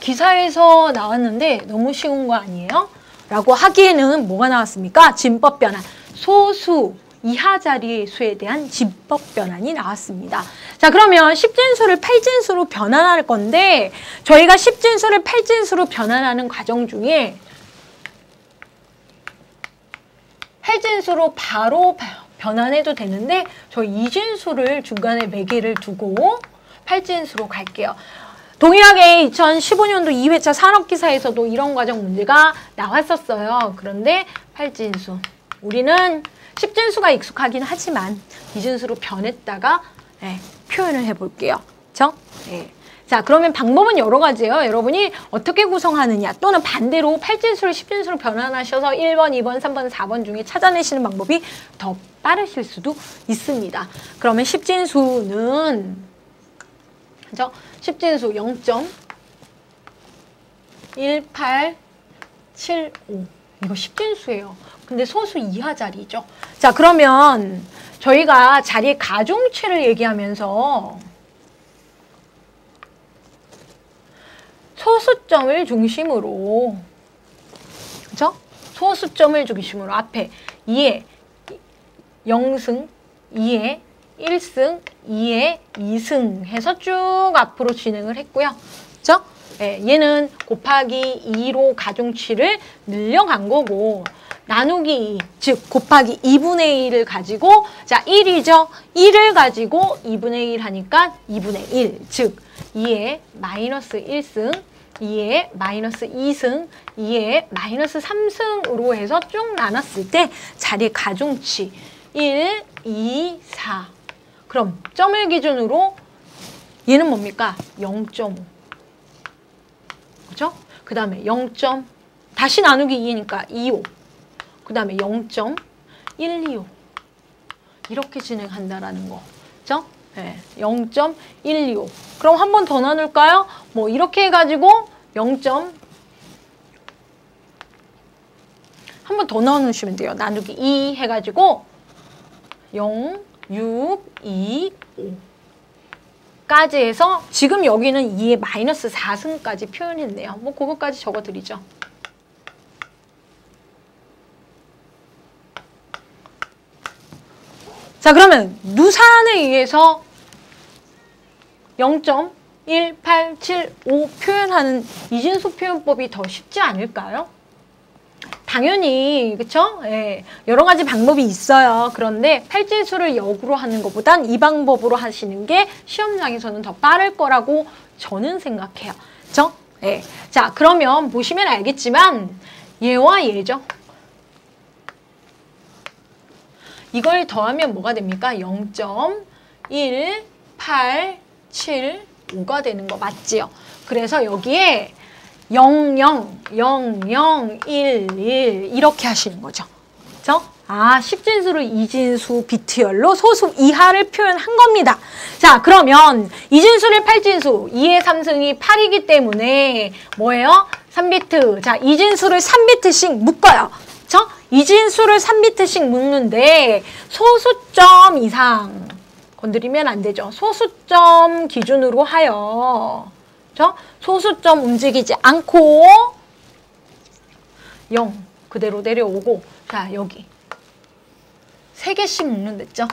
기사에서 나왔는데 너무 쉬운 거 아니에요? 라고 하기에는 뭐가 나왔습니까? 진법 변환. 소수 이하 자리의 수에 대한 진법 변환이 나왔습니다. 자, 그러면 10진수를 8진수로 변환할 건데 저희가 10진수를 8진수로 변환하는 과정 중에 8진수로 바로 변환해도 되는데 저 2진수를 중간에 매개를 두고 8진수로 갈게요. 동일하게 2015년도 2회차 산업기사에서도 이런 과정 문제가 나왔었어요. 그런데 8진수. 우리는 10진수가 익숙하긴 하지만 2진수로 변했다가 표현을 해볼게요. 그렇죠? 자, 그러면 방법은 여러 가지예요. 여러분이 어떻게 구성하느냐 또는 반대로 8진수를 10진수로 변환하셔서 1번, 2번, 3번, 4번 중에 찾아내시는 방법이 더 빠르실 수도 있습니다. 그러면 10진수는 그죠? 10진수 0.1875 이거 10진수예요. 근데 소수 이하 자리죠. 자, 그러면 저희가 자리의 가중치를 얘기하면서 소수점을 중심으로 그죠? 소수점을 중심으로 앞에 2에 0승, 2에 1승, 2에 2승 해서 쭉 앞으로 진행을 했고요. 그죠? 얘는 곱하기 2로 가중치를 늘려간 거고 나누기 2, 즉 곱하기 2분의 1을 가지고 자 1이죠. 1을 가지고 2분의 1 하니까 2분의 1, 즉 2에 마이너스 1승, 2에 마이너스 2승, 2에 마이너스 3승으로 해서 쭉 나눴을 때 자리의 가중치 1, 2, 4. 그럼 점을 기준으로 얘는 뭡니까? 0.5. 그죠? 그 다음에 0. 다시 나누기 2니까 25. 그 다음에 0.125. 이렇게 진행한다라는 거. 그죠? 0.125. 그럼 한 번 더 나눌까요? 뭐 이렇게 해가지고 0. 한 번 더 나누시면 돼요. 나누기 2 해가지고 0, 6, 2, 5 까지 해서 지금 여기는 2에 마이너스 4승까지 표현했네요. 뭐 그것까지 적어드리죠. 자, 그러면 누산에 의해서 0.1875 표현하는 이진수 표현법이 더 쉽지 않을까요? 당연히 그쵸? 여러 가지 방법이 있어요. 그런데 8진수를 역으로 하는 것보단 이 방법으로 하시는 게 시험장에서는 더 빠를 거라고 저는 생각해요. 그쵸? 자, 그러면 보시면 알겠지만 얘와 얘죠. 이걸 더하면 뭐가 됩니까? 0.1875가 되는 거 맞지요? 그래서 여기에 00, 00, 11 이렇게 하시는 거죠. 그죠? 아, 10진수를 2진수 비트열로 소수 이하를 표현한 겁니다. 자, 그러면 2진수를 8진수, 2의 3승이 8이기 때문에 뭐예요? 3비트. 자, 2진수를 3비트씩 묶어요. 그죠? 2진수를 3비트씩 묶는데 소수점 이상 건드리면 안 되죠. 소수점 기준으로 하여 그죠? 소수점 움직이지 않고 0 그대로 내려오고 자 여기 3개씩 묶는댔죠.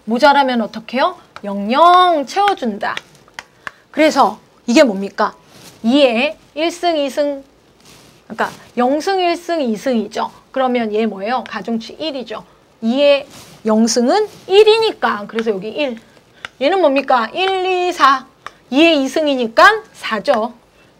모자라면 어떻게 해요? 00 채워준다. 그래서 이게 뭡니까? 2에 1승, 2승 그러니까 0승, 1승, 2승이죠. 그러면 얘 뭐예요? 가중치 1이죠. 2에 0승은 1이니까 그래서 여기 1. 얘는 뭡니까? 1, 2, 4. 2의 2승이니까 4죠.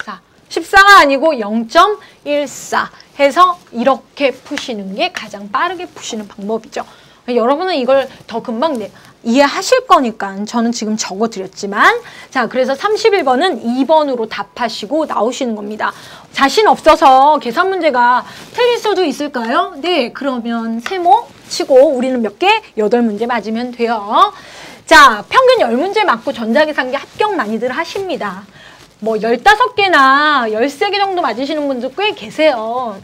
자, 14가 아니고 0.14 해서 이렇게 푸시는 게 가장 빠르게 푸시는 방법이죠. 여러분은 이걸 더 금방 이해하실 거니까 저는 지금 적어드렸지만 자, 그래서 31번은 2번으로 답하시고 나오시는 겁니다. 자신 없어서 계산 문제가 틀릴 수도 있을까요? 네, 그러면 세모 치고 우리는 몇 개? 8문제 맞으면 돼요. 자, 평균 10문제 맞고 전자계산기 합격 많이들 하십니다. 뭐 15개나 13개 정도 맞으시는 분들 꽤 계세요.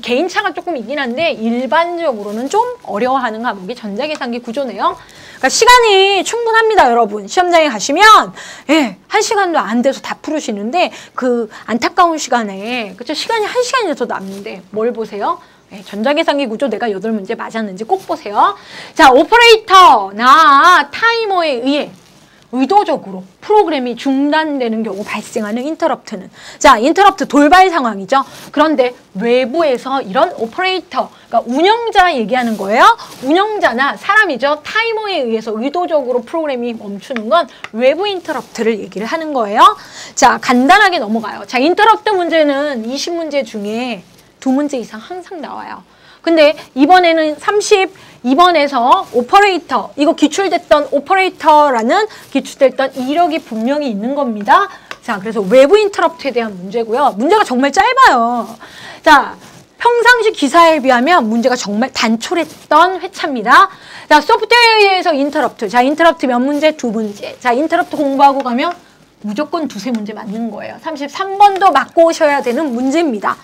개인차가 조금 있긴 한데 일반적으로는 좀 어려워하는 과목이 전자계산기 구조네요. 그러니까 시간이 충분합니다, 여러분. 시험장에 가시면 1시간도 안 돼서 다 풀으시는데 그 안타까운 시간에 그쵸? 시간이 1시간이 더 남는데 뭘 보세요? 전자계산기 구조 내가 8문제 맞았는지 꼭 보세요. 자, 오퍼레이터나 타이머에 의해 의도적으로 프로그램이 중단되는 경우 발생하는 인터럽트는, 자, 인터럽트 돌발 상황이죠. 그런데 외부에서 이런 오퍼레이터, 그러니까 운영자 얘기하는 거예요. 운영자나 사람이죠. 타이머에 의해서 의도적으로 프로그램이 멈추는 건 외부 인터럽트를 얘기를 하는 거예요. 자, 간단하게 넘어가요. 자, 인터럽트 문제는 20문제 중에 2문제 이상 항상 나와요. 근데 이번에는 32번에서 오퍼레이터, 이거 기출됐던 오퍼레이터라는 기출됐던 이력이 분명히 있는 겁니다. 자, 그래서 외부 인터럽트에 대한 문제고요. 문제가 정말 짧아요. 자, 평상시 기사에 비하면 문제가 정말 단촐했던 회차입니다. 자, 소프트웨어에서 인터럽트. 자, 인터럽트 몇 문제? 2문제. 자, 인터럽트 공부하고 가면 무조건 2-3문제 맞는 거예요. 33번도 맞고 오셔야 되는 문제입니다.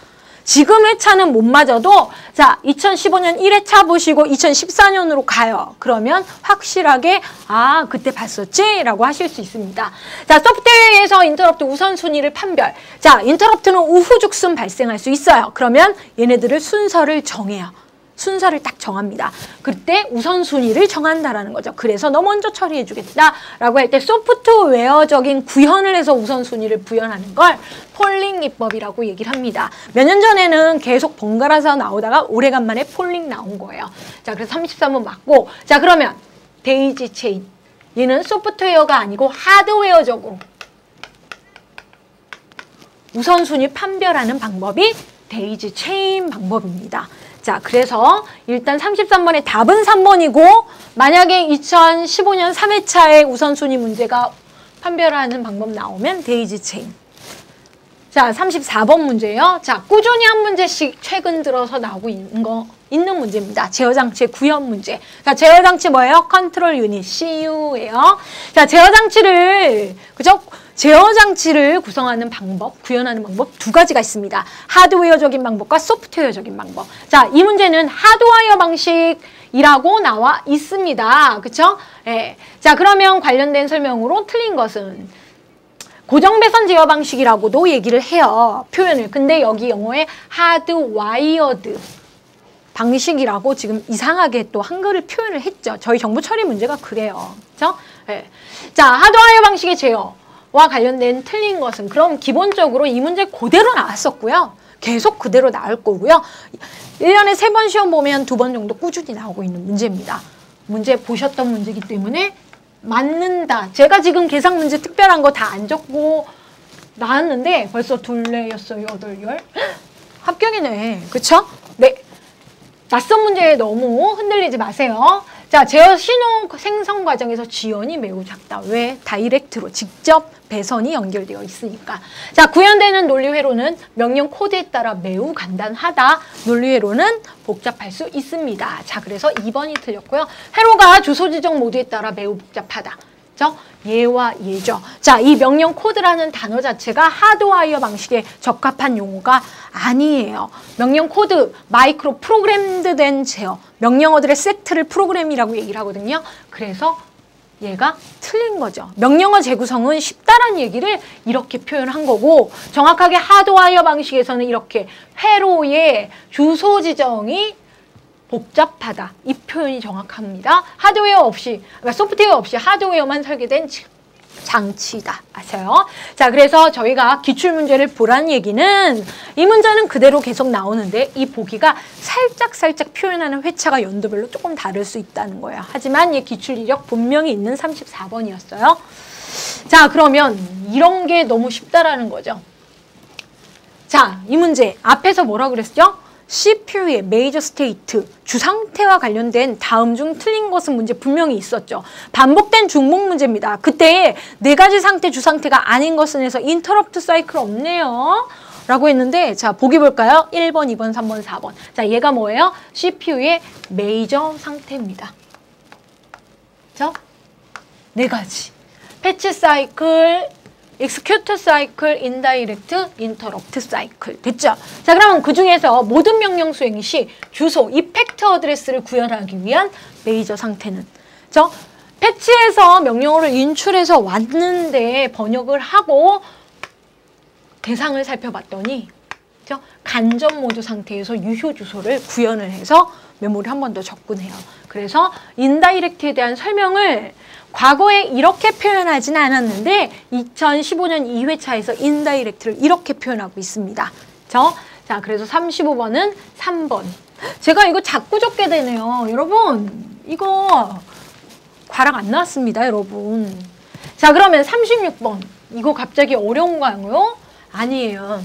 지금 회차는 못 맞아도 자, 2015년 1회차 보시고 2014년으로 가요. 그러면 확실하게 아, 그때 봤었지? 라고 하실 수 있습니다. 자, 소프트웨어에서 인터럽트 우선순위를 판별. 자, 인터럽트는 우후죽순 발생할 수 있어요. 그러면 얘네들을 순서를 정해요. 순서를 딱 정합니다. 그때 우선순위를 정한다라는 거죠. 그래서 너 먼저 처리해주겠다라고 할 때 소프트웨어적인 구현을 해서 우선순위를 부여하는 걸 폴링 기법이라고 얘기를 합니다. 몇 년 전에는 계속 번갈아서 나오다가 오래간만에 폴링 나온 거예요. 자, 그래서 33번 맞고, 자, 그러면 데이지 체인. 얘는 소프트웨어가 아니고 하드웨어적으로 우선순위 판별하는 방법이 데이지 체인 방법입니다. 자, 그래서 일단 33번의 답은 3번이고 만약에 2015년 3회차에 우선순위 문제가 판별하는 방법 나오면 데이지 체인. 자, 34번 문제예요. 자, 꾸준히 한 문제씩 최근 들어서 나오고 있는 문제입니다. 제어장치의 구현 문제. 자, 제어장치 뭐예요? 컨트롤 유닛, CU예요. 자, 제어장치를, 그죠? 제어장치를 구성하는 방법, 구현하는 방법 2가지가 있습니다. 하드웨어적인 방법과 소프트웨어적인 방법. 자, 이 문제는 하드웨어 방식이라고 나와 있습니다. 그쵸? 예. 자, 그러면 관련된 설명으로 틀린 것은 고정배선 제어 방식이라고도 얘기를 해요. 표현을. 근데 여기 영어에 하드와이어드 방식이라고 지금 이상하게 또 한글을 표현을 했죠. 저희 정보 처리 문제가 그래요. 그쵸? 예. 자, 하드와이어 방식의 제어. 와 관련된 틀린 것은 그럼 기본적으로 이 문제 그대로 나왔었고요. 계속 그대로 나올 거고요. 1년에 3번 시험 보면 2번 정도 꾸준히 나오고 있는 문제입니다. 문제 보셨던 문제이기 때문에 맞는다. 제가 지금 계산 문제 특별한 거 다 안 적고 나왔는데 벌써 2, 4, 6, 8, 10 합격이네. 그쵸? 네. 낯선 문제에 너무 흔들리지 마세요. 자, 제어 신호 생성 과정에서 지연이 매우 작다. 왜? 다이렉트로 직접 배선이 연결되어 있으니까. 자, 구현되는 논리회로는 명령 코드에 따라 매우 간단하다. 논리회로는 복잡할 수 있습니다. 자, 그래서 2번이 틀렸고요. 회로가 주소 지정 모드에 따라 매우 복잡하다. 그죠? 예와 예죠. 자, 이 명령 코드라는 단어 자체가 하드와이어 방식에 적합한 용어가 아니에요. 명령 코드, 마이크로 프로그램드 된 제어, 명령어들의 세트를 프로그램이라고 얘기를 하거든요. 그래서 얘가 틀린 거죠. 명령어 재구성은 쉽다라는 얘기를 이렇게 표현한 거고 정확하게 하드와이어 방식에서는 이렇게 회로의 주소 지정이 복잡하다. 이 표현이 정확합니다. 하드웨어 없이, 그러니까 소프트웨어 없이 하드웨어만 설계된 장치다. 아세요? 자, 그래서 저희가 기출문제를 보라는 얘기는 이 문제는 그대로 계속 나오는데 이 보기가 살짝 표현하는 회차가 연도별로 조금 다를 수 있다는 거예요. 하지만 이 기출 이력 분명히 있는 34번이었어요. 자, 그러면 이런 게 너무 쉽다라는 거죠. 자, 이 문제 앞에서 뭐라 그랬죠? CPU의 메이저 스테이트, 주상태와 관련된 다음 중 틀린 것은 문제 분명히 있었죠. 반복된 중복 문제입니다. 그때 4가지 상태 주상태가 아닌 것은 해서 인터럽트 사이클 없네요. 라고 했는데 자, 보기 볼까요? 1번, 2번, 3번, 4번. 자, 얘가 뭐예요? CPU의 메이저 상태입니다. 그죠? 네 가지. 패치 사이클, execute 사이클, 인다이렉트, 인터럽트 사이클. 됐죠? 자, 그러면 그 중에서 모든 명령 수행 시 주소, 이펙트 어드레스를 구현하기 위한 메이저 상태는 패치에서 명령어를 인출해서 왔는데 번역을 하고 대상을 살펴봤더니 간접 모드 상태에서 유효 주소를 구현을 해서 메모를 한 번 더 접근해요. 그래서 인다이렉트에 대한 설명을 과거에 이렇게 표현하진 않았는데 2015년 2회차에서 인다이렉트를 이렇게 표현하고 있습니다. 자, 그래서 35번은 3번. 제가 이거 자꾸 적게 되네요. 여러분, 이거 과락 안 나왔습니다, 여러분. 자, 그러면 36번. 이거 갑자기 어려운가요? 아니에요.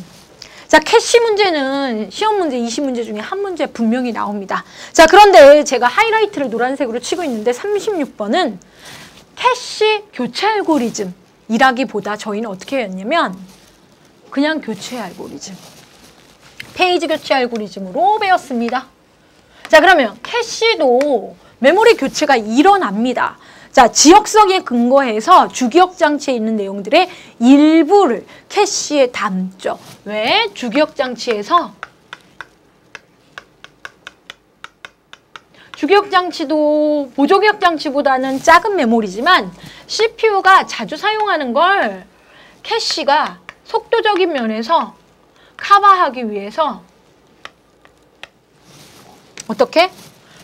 자, 캐시 문제는 시험 문제 20문제 중에 한 문제 분명히 나옵니다. 자, 그런데 제가 하이라이트를 노란색으로 치고 있는데 36번은 캐시 교체 알고리즘이라기보다 저희는 어떻게 했냐면 그냥 교체 알고리즘, 페이지 교체 알고리즘으로 배웠습니다. 자, 그러면 캐시도 메모리 교체가 일어납니다. 자, 지역성에 근거해서 주기억 장치에 있는 내용들의 일부를 캐시에 담죠. 왜? 주기억 장치에서 주기억 장치도 보조기억 장치보다는 작은 메모리지만 CPU가 자주 사용하는 걸 캐시가 속도적인 면에서 커버하기 위해서 어떻게?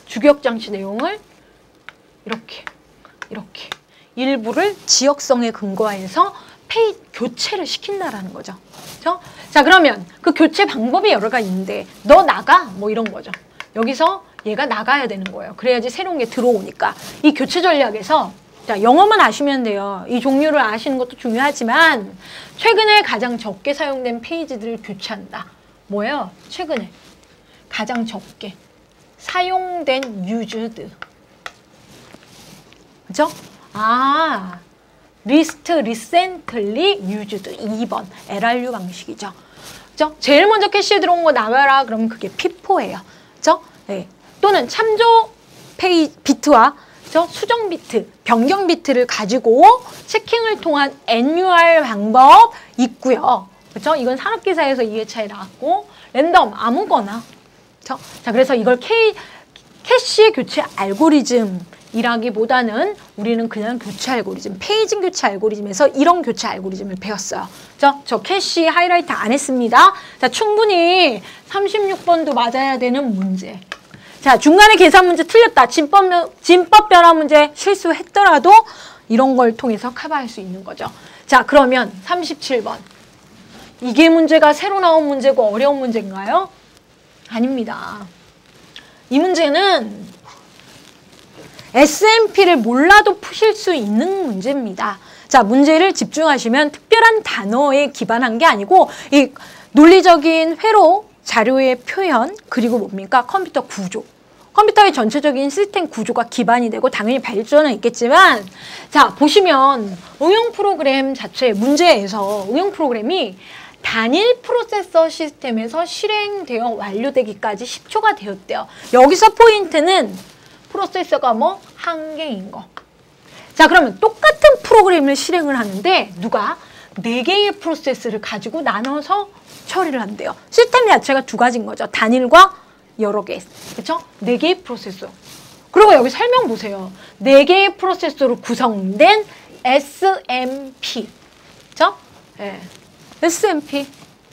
주기억 장치 내용을 이렇게 일부를 지역성에 근거해서 교체를 시킨다라는 거죠. 그렇죠? 자, 그러면 그 교체 방법이 여러 가지 있는데 너 나가 뭐 이런 거죠. 여기서 얘가 나가야 되는 거예요. 그래야지 새로운 게 들어오니까. 이 교체 전략에서 자, 영어만 아시면 돼요. 이 종류를 아시는 것도 중요하지만 최근에 가장 적게 사용된 페이지들을 교체한다. 뭐예요? 최근에 가장 적게 사용된 used. 그죠? 아, list recently used 2번 LRU 방식이죠. 그죠? 제일 먼저 캐시에 들어온 거 나가라. 그러면 그게 P4예요. 그죠? 네. 또는 참조 비트와 수정 비트, 변경 비트를 가지고 체킹을 통한 NUR 방법 있고요. 그렇죠? 이건 산업기사에서 2회차에 나왔고 랜덤 아무거나. 그렇죠? 자, 그래서 이걸 캐시 교체 알고리즘이라기보다는 우리는 그냥 교체 알고리즘, 페이지 교체 알고리즘에서 이런 교체 알고리즘을 배웠어요. 그렇죠? 저 캐시 하이라이트 안 했습니다. 자, 충분히 36번도 맞아야 되는 문제. 자, 중간에 계산 문제 틀렸다. 진법 변화 문제 실수했더라도 이런 걸 통해서 커버할 수 있는 거죠. 자, 그러면 37번. 이게 문제가 새로 나온 문제고 어려운 문제인가요? 아닙니다. 이 문제는 SMP를 몰라도 푸실 수 있는 문제입니다. 자, 문제를 집중하시면 특별한 단어에 기반한 게 아니고 이 논리적인 회로, 자료의 표현, 그리고 뭡니까? 컴퓨터 구조. 컴퓨터의 전체적인 시스템 구조가 기반이 되고 당연히 발전은 있겠지만 자, 보시면 응용 프로그램 자체 문제에서 응용 프로그램이 단일 프로세서 시스템에서 실행되어 완료되기까지 10초가 되었대요. 여기서 포인트는 프로세서가 뭐? 한 개인 거. 자, 그러면 똑같은 프로그램을 실행을 하는데 누가 4개의 프로세스를 가지고 나눠서 처리를 한대요. 시스템 자체가 두 가지인 거죠. 단일과 여러 개. 그렇죠? 4개의 프로세서. 그리고 여기 설명 보세요. 4개의 프로세서로 구성된 SMP. 그렇죠? 네. SMP.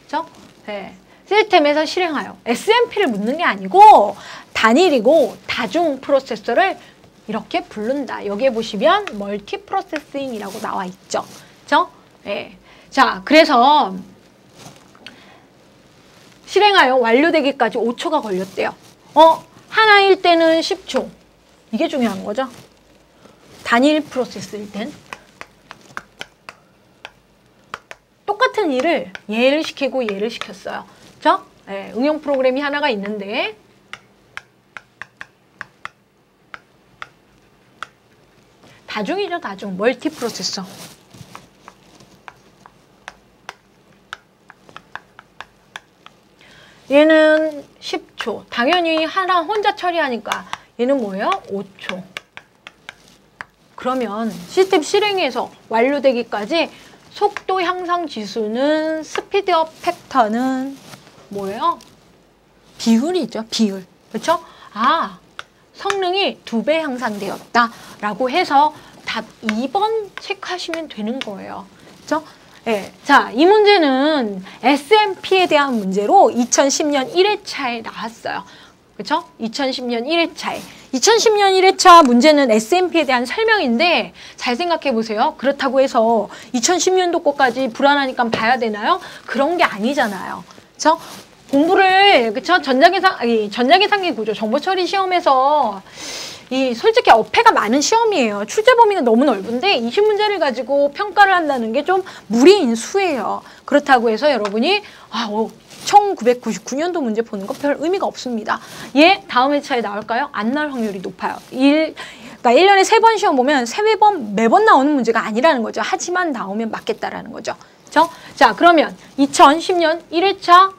그렇죠? 네. 시스템에서 실행하여. SMP를 묻는 게 아니고 단일이고 다중 프로세서를 이렇게 부른다. 여기에 보시면 멀티 프로세싱이라고 나와 있죠. 그렇죠? 네. 자, 그래서 실행하여 완료되기까지 5초가 걸렸대요. 하나일 때는 10초. 이게 중요한 거죠. 단일 프로세스일 땐. 똑같은 일을 얘를 시키고 얘를 시켰어요. 그렇죠? 네, 응용 프로그램이 하나가 있는데 다중이죠, 다중. 멀티 프로세서. 얘는 10초. 당연히 하나 혼자 처리하니까 얘는 뭐예요? 5초. 그러면 시스템 실행에서 완료되기까지 속도 향상 지수는 스피드업 팩터는 뭐예요? 비율이죠. 비율. 그렇죠? 아, 성능이 2배 향상되었다라고 해서 답 2번 체크하시면 되는 거예요. 그렇죠? 네. 자, 이 문제는 SMP에 대한 문제로 2010년 1회차에 나왔어요. 그렇죠? 2010년 1회차에. 2010년 1회차 문제는 SMP에 대한 설명인데 잘 생각해 보세요. 그렇다고 해서 2010년도 거까지 불안하니까 봐야 되나요? 그런 게 아니잖아요. 그렇죠? 공부를 그렇죠? 전자계산기 구조 정보처리 시험에서 솔직히 어폐가 많은 시험이에요. 출제 범위가 너무 넓은데 20문제를 가지고 평가를 한다는 게 좀 무리인 수예요. 그렇다고 해서 여러분이 1999년도 문제 보는 거 별 의미가 없습니다. 예, 다음 회차에 나올까요? 안 나올 확률이 높아요. 그러니까 1년에 3번 시험 보면 매번 나오는 문제가 아니라는 거죠. 하지만 나오면 맞겠다라는 거죠. 그렇죠? 자, 그러면 2010년 1회차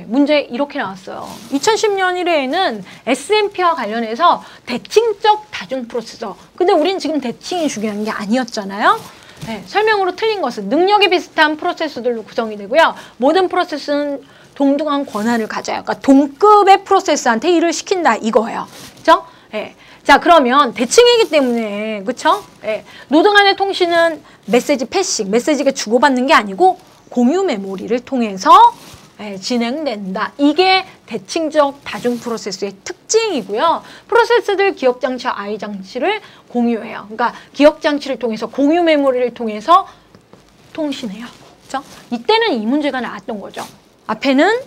문제 이렇게 나왔어요. 2010년 1회에는 SMP와 관련해서 대칭적 다중 프로세서. 근데 우린 지금 대칭이 중요한 게 아니었잖아요. 설명으로 틀린 것은 능력이 비슷한 프로세서들로 구성이 되고요. 모든 프로세스는 동등한 권한을 가져요. 그러니까 동급의 프로세스한테 일을 시킨다 이거예요. 그렇죠? 자, 그러면 대칭이기 때문에 그렇죠? 노드 간의 통신은 메시지 패싱, 메시지가 주고받는 게 아니고 공유 메모리를 통해서 진행된다. 이게 대칭적 다중 프로세스의 특징이고요. 프로세스들 기억장치와 아이장치를 공유해요. 그러니까 기억장치를 통해서 공유 메모리를 통해서 통신해요. 그렇죠? 이때는 이 문제가 나왔던 거죠. 앞에는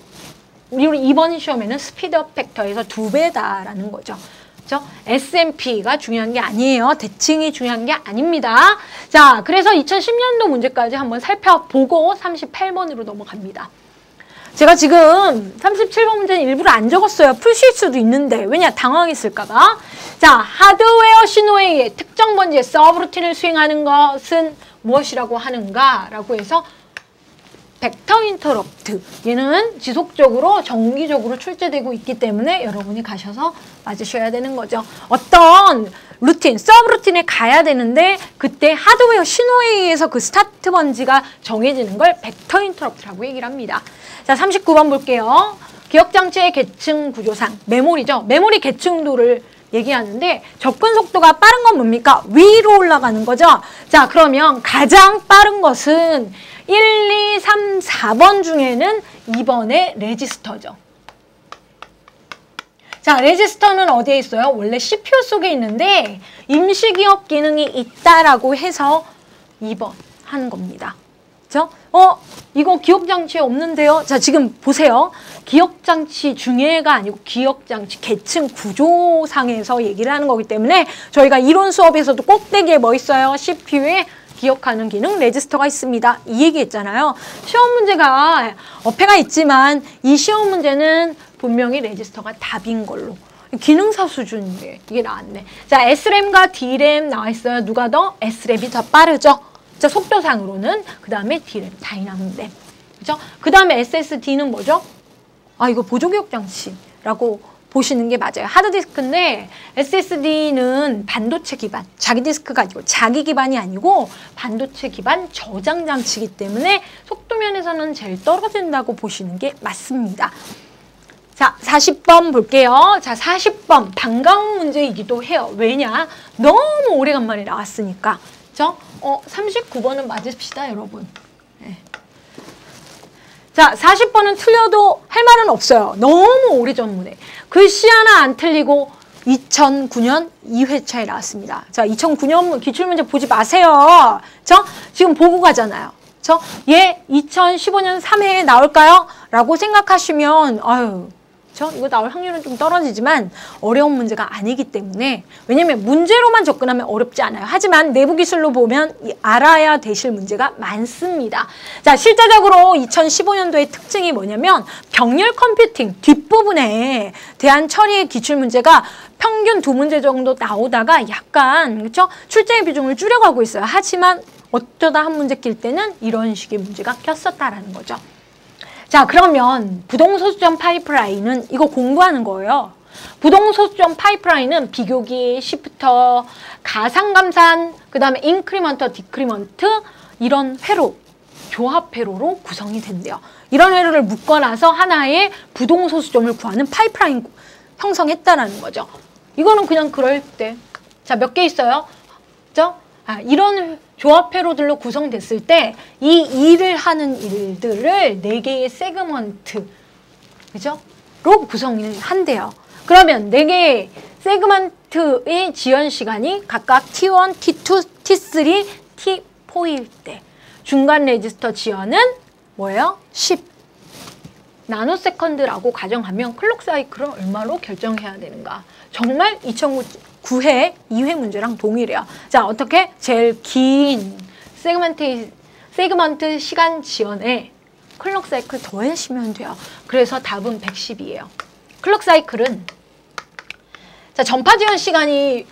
우리 이번 시험에는 스피드업 팩터에서 2배다라는 거죠. 그렇죠? SMP가 중요한 게 아니에요. 대칭이 중요한 게 아닙니다. 자, 그래서 2010년도 문제까지 한번 살펴보고 38번으로 넘어갑니다. 제가 지금 37번 문제는 일부러 안 적었어요. 풀실 수도 있는데 왜냐? 당황했을까봐. 자, 하드웨어 신호에 의해 특정 번지의 서브루틴을 수행하는 것은 무엇이라고 하는가? 라고 해서 벡터 인터럽트. 얘는 지속적으로 정기적으로 출제되고 있기 때문에 여러분이 가셔서 맞으셔야 되는 거죠. 어떤 루틴, 서브루틴에 가야 되는데 그때 하드웨어 신호에 의해서 그 스타트 번지가 정해지는 걸 벡터 인터럽트라고 얘기를 합니다. 자, 39번 볼게요. 기억장치의 계층 구조상, 메모리죠. 메모리 계층도를 얘기하는데 접근 속도가 빠른 건 뭡니까? 위로 올라가는 거죠. 자, 그러면 가장 빠른 것은 1, 2, 3, 4번 중에는 2번의 레지스터죠. 자, 레지스터는 어디에 있어요? 원래 CPU 속에 있는데 임시기억 기능이 있다라고 해서 2번 하는 겁니다. 그렇죠? 이거 기억장치에 없는데요? 자, 지금 보세요. 기억장치 중에가 아니고 기억장치 계층 구조상에서 얘기를 하는 거기 때문에 저희가 이론 수업에서도 꼭대기에 뭐 있어요? CPU에 기억하는 기능 레지스터가 있습니다. 이 얘기했잖아요. 시험 문제가 어폐가 있지만 이 시험 문제는 분명히 레지스터가 답인 걸로. 기능사 수준인데 이게 나왔네. 자, SRAM과 DRAM 나와 있어요. 누가 더? SRAM이 더 빠르죠. 자, 속도상으로는 그 다음에 DRAM, 다이나믹 램. 그죠? 그 다음에 SSD는 뭐죠? 이거 보조기억장치라고 보시는 게 맞아요. 하드디스크인데 SSD는 반도체 기반, 자기 디스크가 아니고 자기 기반이 아니고 반도체 기반 저장 장치이기 때문에 속도 면에서는 제일 떨어진다고 보시는 게 맞습니다. 자, 40번 볼게요. 자, 40번 반가운 문제이기도 해요. 왜냐? 너무 오래간만에 나왔으니까. 그죠? 39번은 맞읍시다, 여러분. 네. 자, 40번은 틀려도 할 말은 없어요. 너무 오래전 문제. 글씨 하나 안 틀리고 2009년 2회차에 나왔습니다. 자, 2009년 기출문제 보지 마세요. 지금 보고 가잖아요. 얘 2015년 3회에 나올까요? 라고 생각하시면 이거 나올 확률은 좀 떨어지지만 어려운 문제가 아니기 때문에 왜냐면 문제로만 접근하면 어렵지 않아요. 하지만 내부 기술로 보면 알아야 되실 문제가 많습니다. 자, 실제적으로 2015년도의 특징이 뭐냐면 병렬 컴퓨팅 뒷부분에 대한 처리의 기출 문제가 평균 2문제 정도 나오다가 약간 그렇죠? 출제의 비중을 줄여가고 있어요. 하지만 어쩌다 한 문제 낄 때는 이런 식의 문제가 꼈었다라는 거죠. 자, 그러면 부동소수점 파이프라인은 이거 공부하는 거예요. 부동소수점 파이프라인은 비교기, 시프터, 가상감산, 그 다음에 인크리먼트, 디크리먼트 이런 회로, 조합 회로로 구성이 된대요. 이런 회로를 묶어놔서 하나의 부동소수점을 구하는 파이프라인 형성했다라는 거죠. 이거는 그냥 그럴 때. 자, 몇 개 있어요? 그죠? 이런 조합 회로들로 구성됐을 때 이 일을 하는 일들을 4개의 세그먼트, 그죠? 로 구성을 한대요. 그러면 4개의 세그먼트의 지연 시간이 각각 T1, T2, T3, T4일 때 중간 레지스터 지연은 뭐예요? 10 나노세컨드라고 가정하면 클록 사이클은 얼마로 결정해야 되는가? 정말 2009회 2회 문제랑 동일해요. 자, 어떻게? 제일 긴 세그먼트 시간 지연에 클록 사이클 더하시면 돼요. 그래서 답은 110이에요. 클록 사이클은 자, 전파 지연 시간이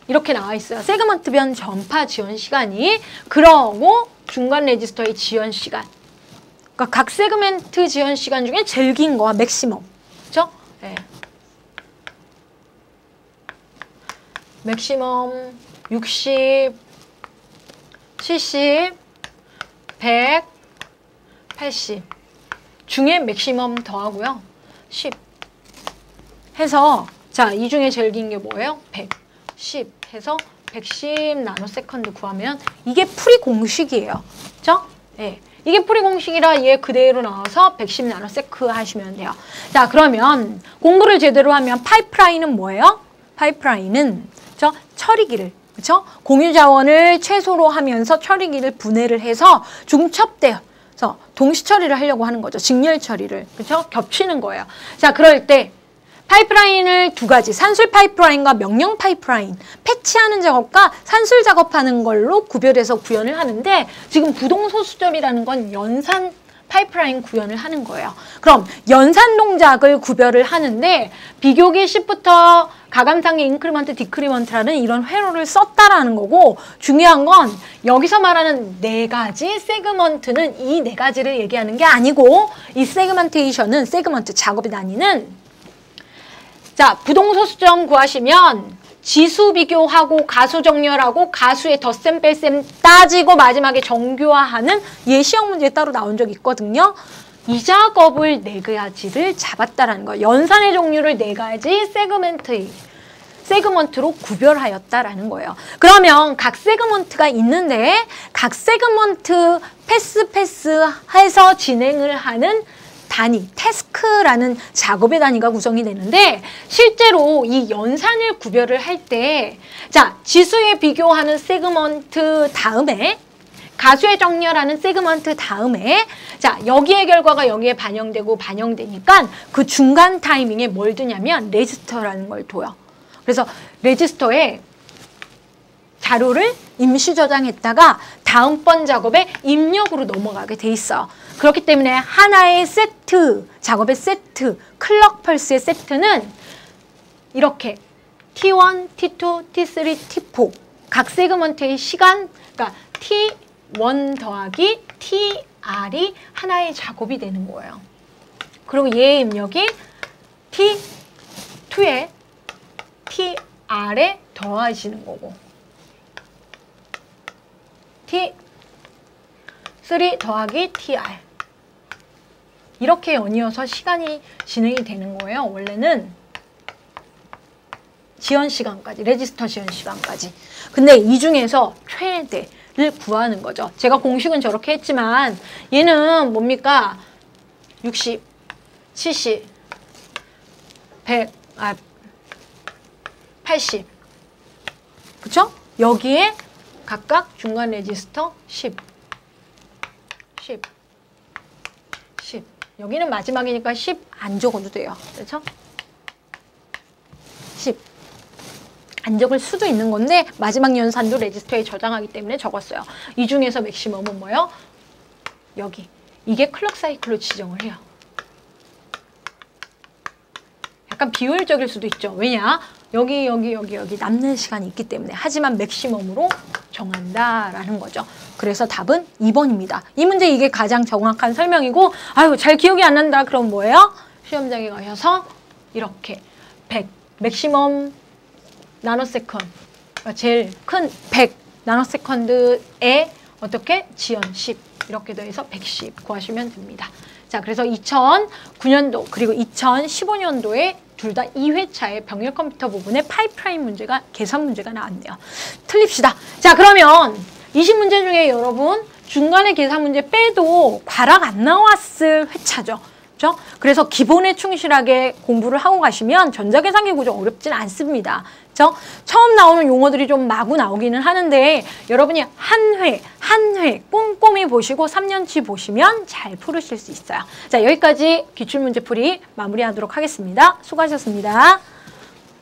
이렇게 나와 있어요. 세그먼트별 전파 지연 시간이 그러고 중간 레지스터의 지연 시간. 그러니까 각 세그먼트 지연 시간 중에 제일 긴 거와 맥시멈. 그렇죠? 네. 맥시멈 60, 70, 100, 80 중에 맥시멈 더하고요. 10 해서 자, 이 중에 제일 긴 게 뭐예요? 110 해서 110 나노세컨드 구하면 이게 풀이 공식이에요. 그렇죠? 네. 이게 풀이 공식이라 얘 그대로 나와서 110 나노세크 하시면 돼요. 자, 그러면 공부를 제대로 하면 파이프라인은 뭐예요? 파이프라인은 그렇죠? 처리기를 그렇죠? 공유 자원을 최소로 하면서 처리기를 분해를 해서 중첩돼서 동시 처리를 하려고 하는 거죠. 직렬 처리를 그렇죠? 겹치는 거예요. 자, 그럴 때 파이프라인을 두 가지, 산술 파이프라인과 명령 파이프라인, 패치하는 작업과 산술 작업하는 걸로 구별해서 구현을 하는데 지금 부동소수점이라는 건 연산 파이프라인 구현을 하는 거예요. 그럼 연산 동작을 구별을 하는데 비교기 시프터, 가감상의 인크리먼트, 디크리먼트라는 이런 회로를 썼다라는 거고 중요한 건 여기서 말하는 4가지 세그먼트는 이 4가지를 얘기하는 게 아니고 이 세그먼테이션은 세그먼트 작업의 단위는 자, 부동소수점 구하시면 지수 비교하고 가수 정렬하고 가수의 덧셈 뺄셈 따지고 마지막에 정교화하는 시험 문제에 따로 나온 적이 있거든요. 이 작업을 4가지를 잡았다라는 거예요. 연산의 종류를 4가지 세그먼트로 구별하였다라는 거예요. 그러면 각 세그먼트가 있는데 각 세그먼트 패스해서 진행을 하는 단위, 태스크라는 작업의 단위가 구성이 되는데 실제로 이 연산을 구별을 할 때 자, 지수에 비교하는 세그먼트 다음에 가수에 정렬하는 세그먼트 다음에 자, 여기의 결과가 여기에 반영되니까 그 중간 타이밍에 뭘 두냐면 레지스터라는 걸 둬요. 그래서 레지스터에 자료를 임시 저장했다가 다음번 작업에 입력으로 넘어가게 돼 있어요. 그렇기 때문에 하나의 세트, 작업의 세트, 클럭 펄스의 세트는 이렇게 T1, T2, T3, T4 각 세그먼트의 시간, 그러니까 T1 더하기 TR이 하나의 작업이 되는 거예요. 그리고 얘의 입력이 T2에 TR에 더해지는 거고 T3 더하기 TR 이렇게 연이어서 시간이 진행이 되는 거예요. 원래는 지연 시간까지, 레지스터 지연 시간까지. 근데 이 중에서 최대를 구하는 거죠. 제가 공식은 저렇게 했지만 얘는 뭡니까? 60, 70, 100, 80. 그쵸? 여기에 각각 중간 레지스터 10. 여기는 마지막이니까 10 안 적어도 돼요. 그렇죠? 10. 안 적을 수도 있는 건데 마지막 연산도 레지스터에 저장하기 때문에 적었어요. 이 중에서 맥시멈은 뭐예요? 여기. 이게 클럭 사이클로 지정을 해요. 약간 비효율적일 수도 있죠. 왜냐? 여기 남는 시간이 있기 때문에. 하지만 맥시멈으로 정한다라는 거죠. 그래서 답은 2번입니다. 이 문제 이게 가장 정확한 설명이고 아유 잘 기억이 안 난다. 그럼 뭐예요? 시험장에 가셔서 이렇게 100, 맥시멈 나노세컨드, 제일 큰 100 나노세컨드에 어떻게? 지연 10 이렇게 더해서 110 구하시면 됩니다. 자, 그래서 2009년도 그리고 2015년도에 둘 다 2회차의 병렬 컴퓨터 부분에 파이프라인 문제가, 계산 문제가 나왔네요. 틀립시다. 자, 그러면 20문제 중에 여러분 중간에 계산 문제 빼도 과락 안 나왔을 회차죠. 그렇죠? 그래서 기본에 충실하게 공부를 하고 가시면 전자계산기 구조 어렵진 않습니다. 그렇죠? 처음 나오는 용어들이 좀 마구 나오기는 하는데 여러분이 한 회 꼼꼼히 보시고 3년치 보시면 잘 풀으실 수 있어요. 자, 여기까지 기출문제풀이 마무리하도록 하겠습니다. 수고하셨습니다.